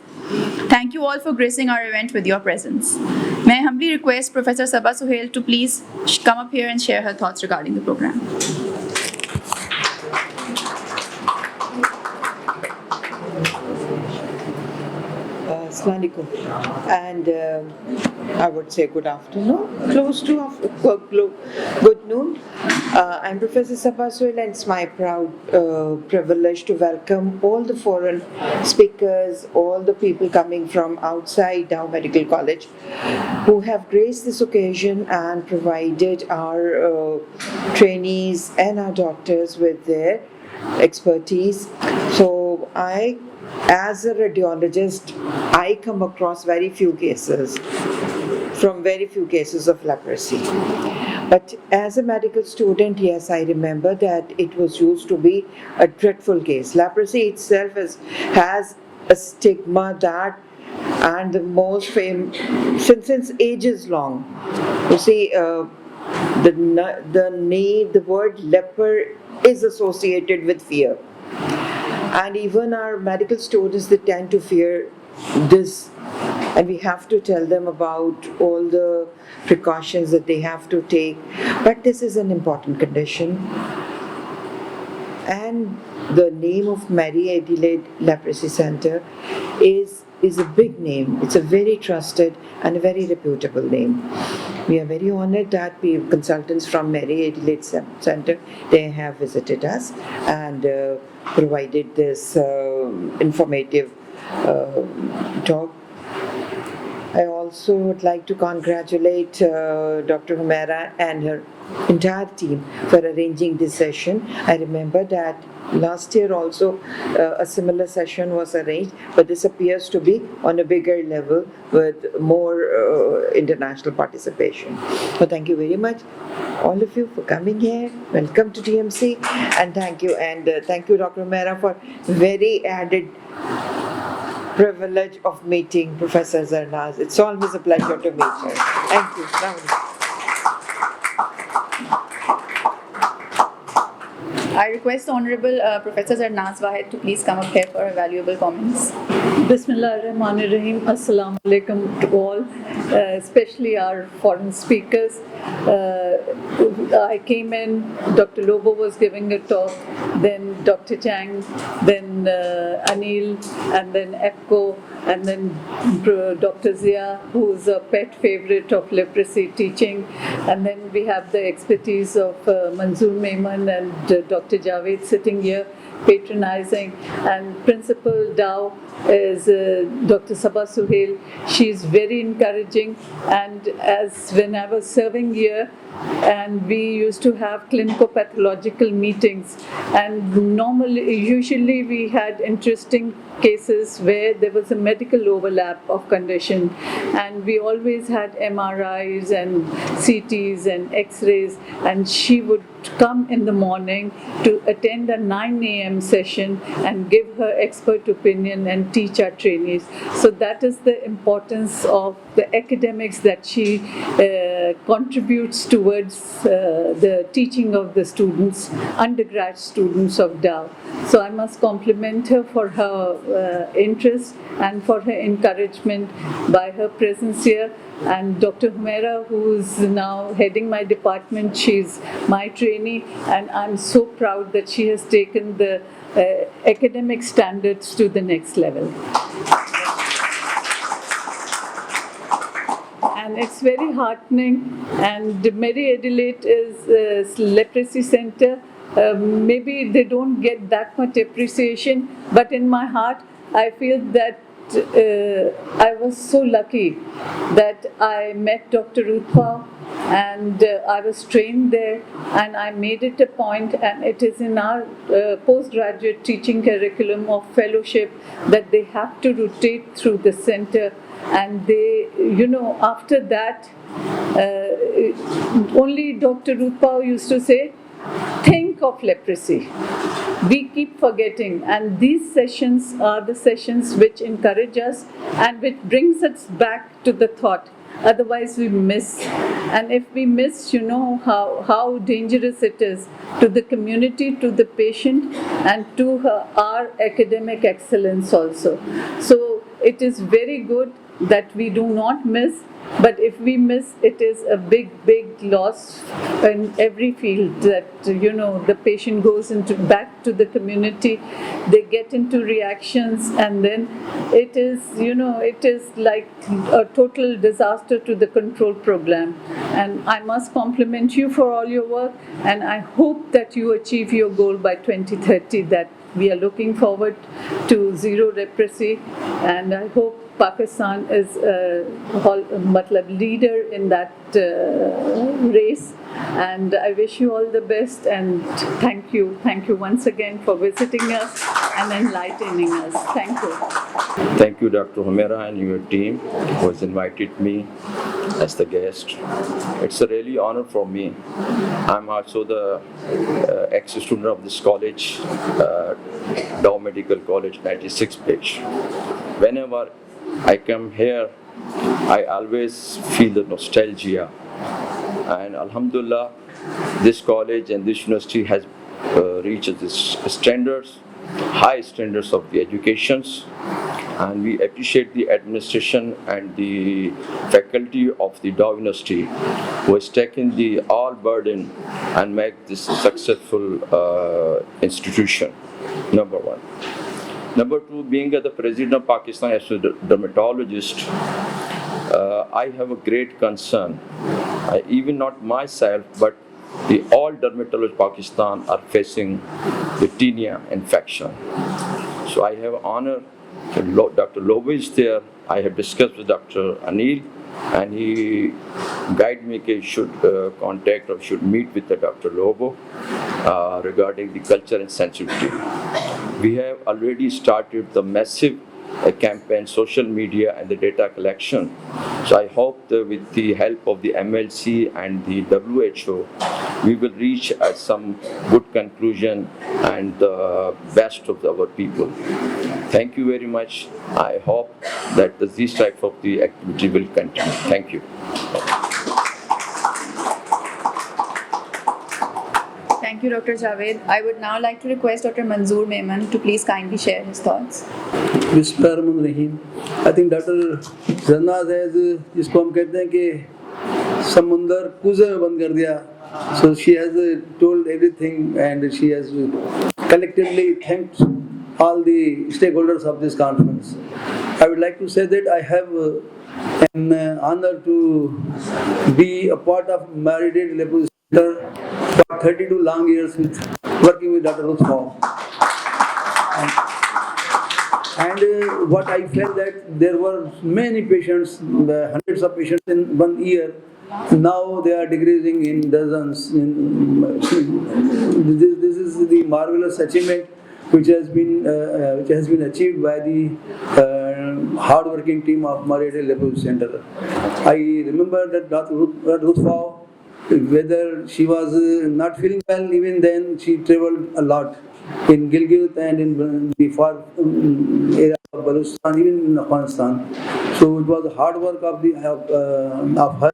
S1: Thank you all for gracing our event with your presence. May I humbly request Professor Sabah Suhail to please come up here and share her thoughts regarding the program.
S9: Assalamualaikum. And I would say good afternoon, close to good noon. I'm Professor Sabasuel, and it's my proud privilege to welcome all the foreign speakers, all the people coming from outside Dow Medical College who have graced this occasion and provided our trainees and our doctors with their expertise. So as a radiologist, I come across very few cases of leprosy. But as a medical student, yes, I remember that it was used to be a dreadful case. Leprosy itself has a stigma that, and the most famous, since ages long. You see, the word leper is associated with fear. And even our medical students, they tend to fear this. And we have to tell them about all the precautions that they have to take. But this is an important condition. And the name of Mary Adelaide Leprosy Center is a big name. It's a very trusted and a very reputable name. We are very honored that consultants from Mary Adelaide Center, they have visited us and provided this informative talk. I also would like to congratulate Dr. Humera and her entire team for arranging this session. I remember that last year also a similar session was arranged, but this appears to be on a bigger level with more international participation. So thank you very much, all of you, for coming here. Welcome to TMC, and thank you. And thank you, Dr. Humera, for very added privilege of meeting Professor Zarnaz. It's always a pleasure to meet her. Thank you.
S1: I request Honorable Professor Zarnaz Wahed to please come up here for her valuable comments.
S10: Bismillahirrahmanirrahim. Assalamu alaikum to all, especially our foreign speakers. I came in, Dr. Lobo was giving a talk, then Dr. Chang, then Anil, and then EPCO, and then Dr. Zia, who's a pet favorite of leprosy teaching, and then we have the expertise of Manzoor Mehman and Dr. Javed sitting here patronizing, and Principal Dow is Dr. Sabah Suhail. She's very encouraging, and as when I was serving here, and we used to have clinico-pathological meetings, and usually we had interesting cases where there was a medical overlap of condition, and we always had MRIs and CTs and X-rays, and she would come in the morning to attend a 9 a.m. session and give her expert opinion and teach our trainees. So that is the importance of the academics that she contributes towards the teaching of the students, undergrad students of Dow. So I must compliment her for her interest and for her encouragement by her presence here. And Dr. Humera, who's now heading my department, she's my trainee, and I'm so proud that she has taken the academic standards to the next level. And it's very heartening. And Mary Adelaide is a leprosy center. Maybe they don't get that much appreciation, but in my heart, I feel that I was so lucky that I met Dr. Ruthwa, and I was trained there, and I made it a point, and it is in our postgraduate teaching curriculum of fellowship that they have to rotate through the center, and they, after that, only Dr. Ruthwa used to say, think of leprosy. We keep forgetting, and these sessions are the sessions which encourage us and which brings us back to the thought. Otherwise we miss, and if we miss, how dangerous it is to the community, to the patient, and to our academic excellence also. So it is very good that we do not miss, but if we miss, it is a big, big loss in every field. That the patient goes into back to the community, they get into reactions, and then it is it is like a total disaster to the control program. And I must compliment you for all your work, and I hope that you achieve your goal by 2030. That we are looking forward to zero leprosy, and I hope Pakistan is a leader in that race. And I wish you all the best, and thank you once again for visiting us and enlightening us. Thank you.
S11: Thank you, Dr. Humera, and your team who has invited me as the guest. It's a really honor for me. I'm also the ex-student of this college, Dow Medical College, 96 batch. Whenever I come here, I always feel the nostalgia. And Alhamdulillah, this college and this university has reached the standards, high standards of the educations. And we appreciate the administration and the faculty of the Dow University who has taken the all burden and make this a successful institution, number one. Number two, being the president of Pakistan as a dermatologist, I have a great concern. Even not myself, but all dermatologists in Pakistan are facing the tinea infection. So I have honor. Dr. Lobo is there. I have discussed with Dr. Anil, and he guided me that should contact or should meet with the Dr. Lobo regarding the culture and sensitivity. We have already started the massive campaign, social media, and the data collection. So I hope that with the help of the MLC and the WHO, we will reach some good conclusion and the best of our people. Thank you very much. I hope that this type of the activity will continue. Thank you.
S1: Thank you, Dr. Javed. I would now like to request Dr. Manzoor Memon to please kindly share his thoughts.
S12: बिस्मिल्लाहिर्रहमानिर्रहीम. I think Dr. Zanaz has जिसको हम कहते हैं कि समुंदर कुएं में बंद कर दिया. So she has told everything, and she has collectively thanked all the stakeholders of this conference. I would like to say that I have an honor to be a part of Married Leprosy Center for 32 long years working with Dr. Ruth Hall. And what I felt that there were many patients, hundreds of patients in 1 year. Now they are decreasing in dozens. This is the marvelous achievement which has been achieved by the hard-working team of Marriott Leprosy Center. I remember that Dr. Ruth Fau, whether she was not feeling well, even then she traveled a lot in Gilgit and in the far area of Balochistan, even in Afghanistan. So it was the hard work of her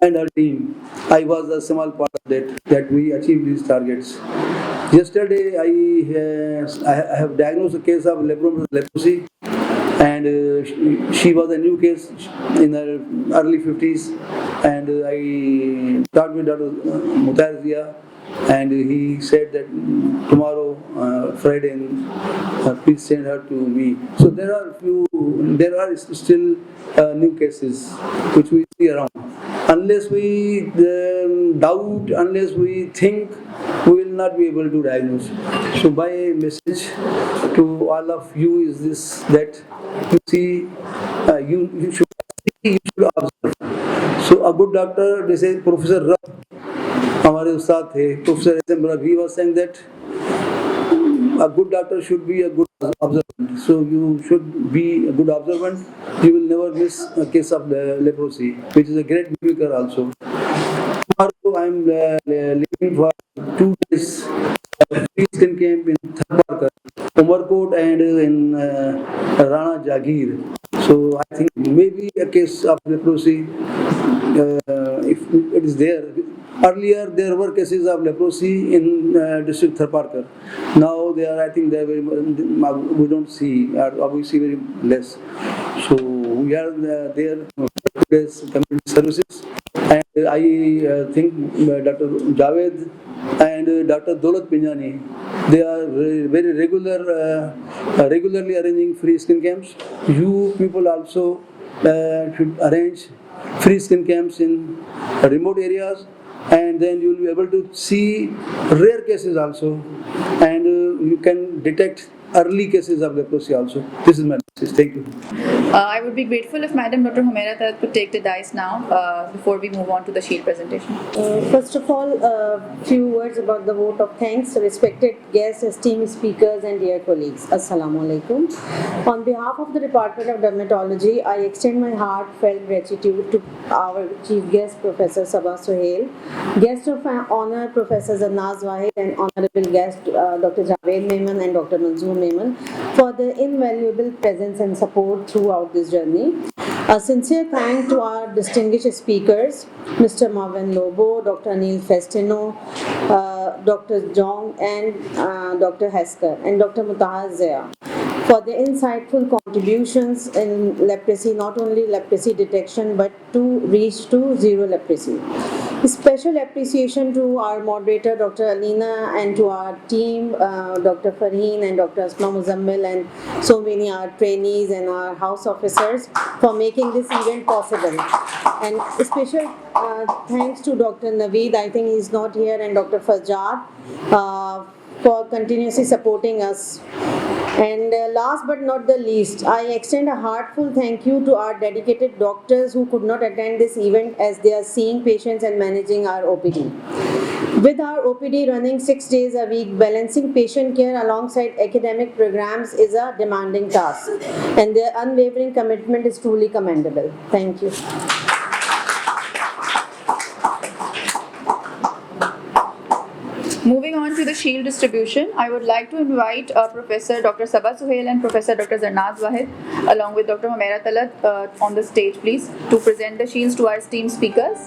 S12: and her team. I was a small part of that we achieved these targets. Yesterday, I have diagnosed a case of leprosy, and she was a new case in her early 50s. And I talked with Dr. Mutarzia, and he said that tomorrow, Friday, please send her to me. So there are still new cases which we see around. Unless we doubt, unless we think, we will not be able to diagnose. So my message to all of you is this: that you see, you should see, you should observe. So a good doctor, they say, Professor Ruff, हमारे उस्ताद थे, Professor S.M. Ruff, he was saying that a good doctor should be a good observant. So you should be a good observant. You will never miss a case of leprosy, which is a great miracle also. Tomorrow I am leaving for 2 days free skin camp in Tharparkar, Umarkot, and in Rana Jagir. So I think maybe a case of leprosy if it is there. Earlier, there were cases of leprosy in district Tharparkar. Now they are, I think, they are very, we don't see, or we see very less. So we are there as community services, and I think Dr. Javed and Dr. Dolat Pinjani, they are very regularly arranging free skin camps. You people also should arrange free skin camps in remote areas, and then you will be able to see rare cases also, and you can detect early cases of leprosy also. This is my message. Thank you.
S1: I would be grateful if Madam Dr. Humaira Talat could take the dais now before we move on to the shield presentation.
S13: First of all, a few words about the vote of thanks. Respected guests, esteemed speakers, and dear colleagues. Assalamu alaikum. On behalf of the Department of Dermatology, I extend my heartfelt gratitude to our chief guest, Professor Sabah Suhail, guest of honor, Professor Zanaz Wahid, and honorable guest, Dr. Javed Memon and Dr. Manzoor Memon, for their invaluable presence and support throughout this journey. A sincere thanks to our distinguished speakers, Mr. Marvin Lobo, Dr. Anil Festino, Dr. Jong, and Dr. Hesker, and Dr. Mutahar Zia, for the insightful contributions in leprosy, not only leprosy detection, but to reach to zero leprosy. Special appreciation to our moderator, Dr. Alina, and to our team, Dr. Farheen and Dr. Asma Muzammil, and so many our trainees and our house officers for making this event possible. And special thanks to Dr. Naveed, I think he's not here, and Dr. Fajad for continuously supporting us. And last but not the least, I extend a heartfelt thank you to our dedicated doctors who could not attend this event as they are seeing patients and managing our OPD. With our OPD running 6 days a week, balancing patient care alongside academic programs is a demanding task, and their unwavering commitment is truly commendable. Thank you.
S1: Moving on to the shield distribution, I would like to invite Professor Dr. Sabah Suhail and Professor Dr. Zanaz Wahid along with Dr. Humaira Talat on the stage, please, to present the shields to our esteemed speakers.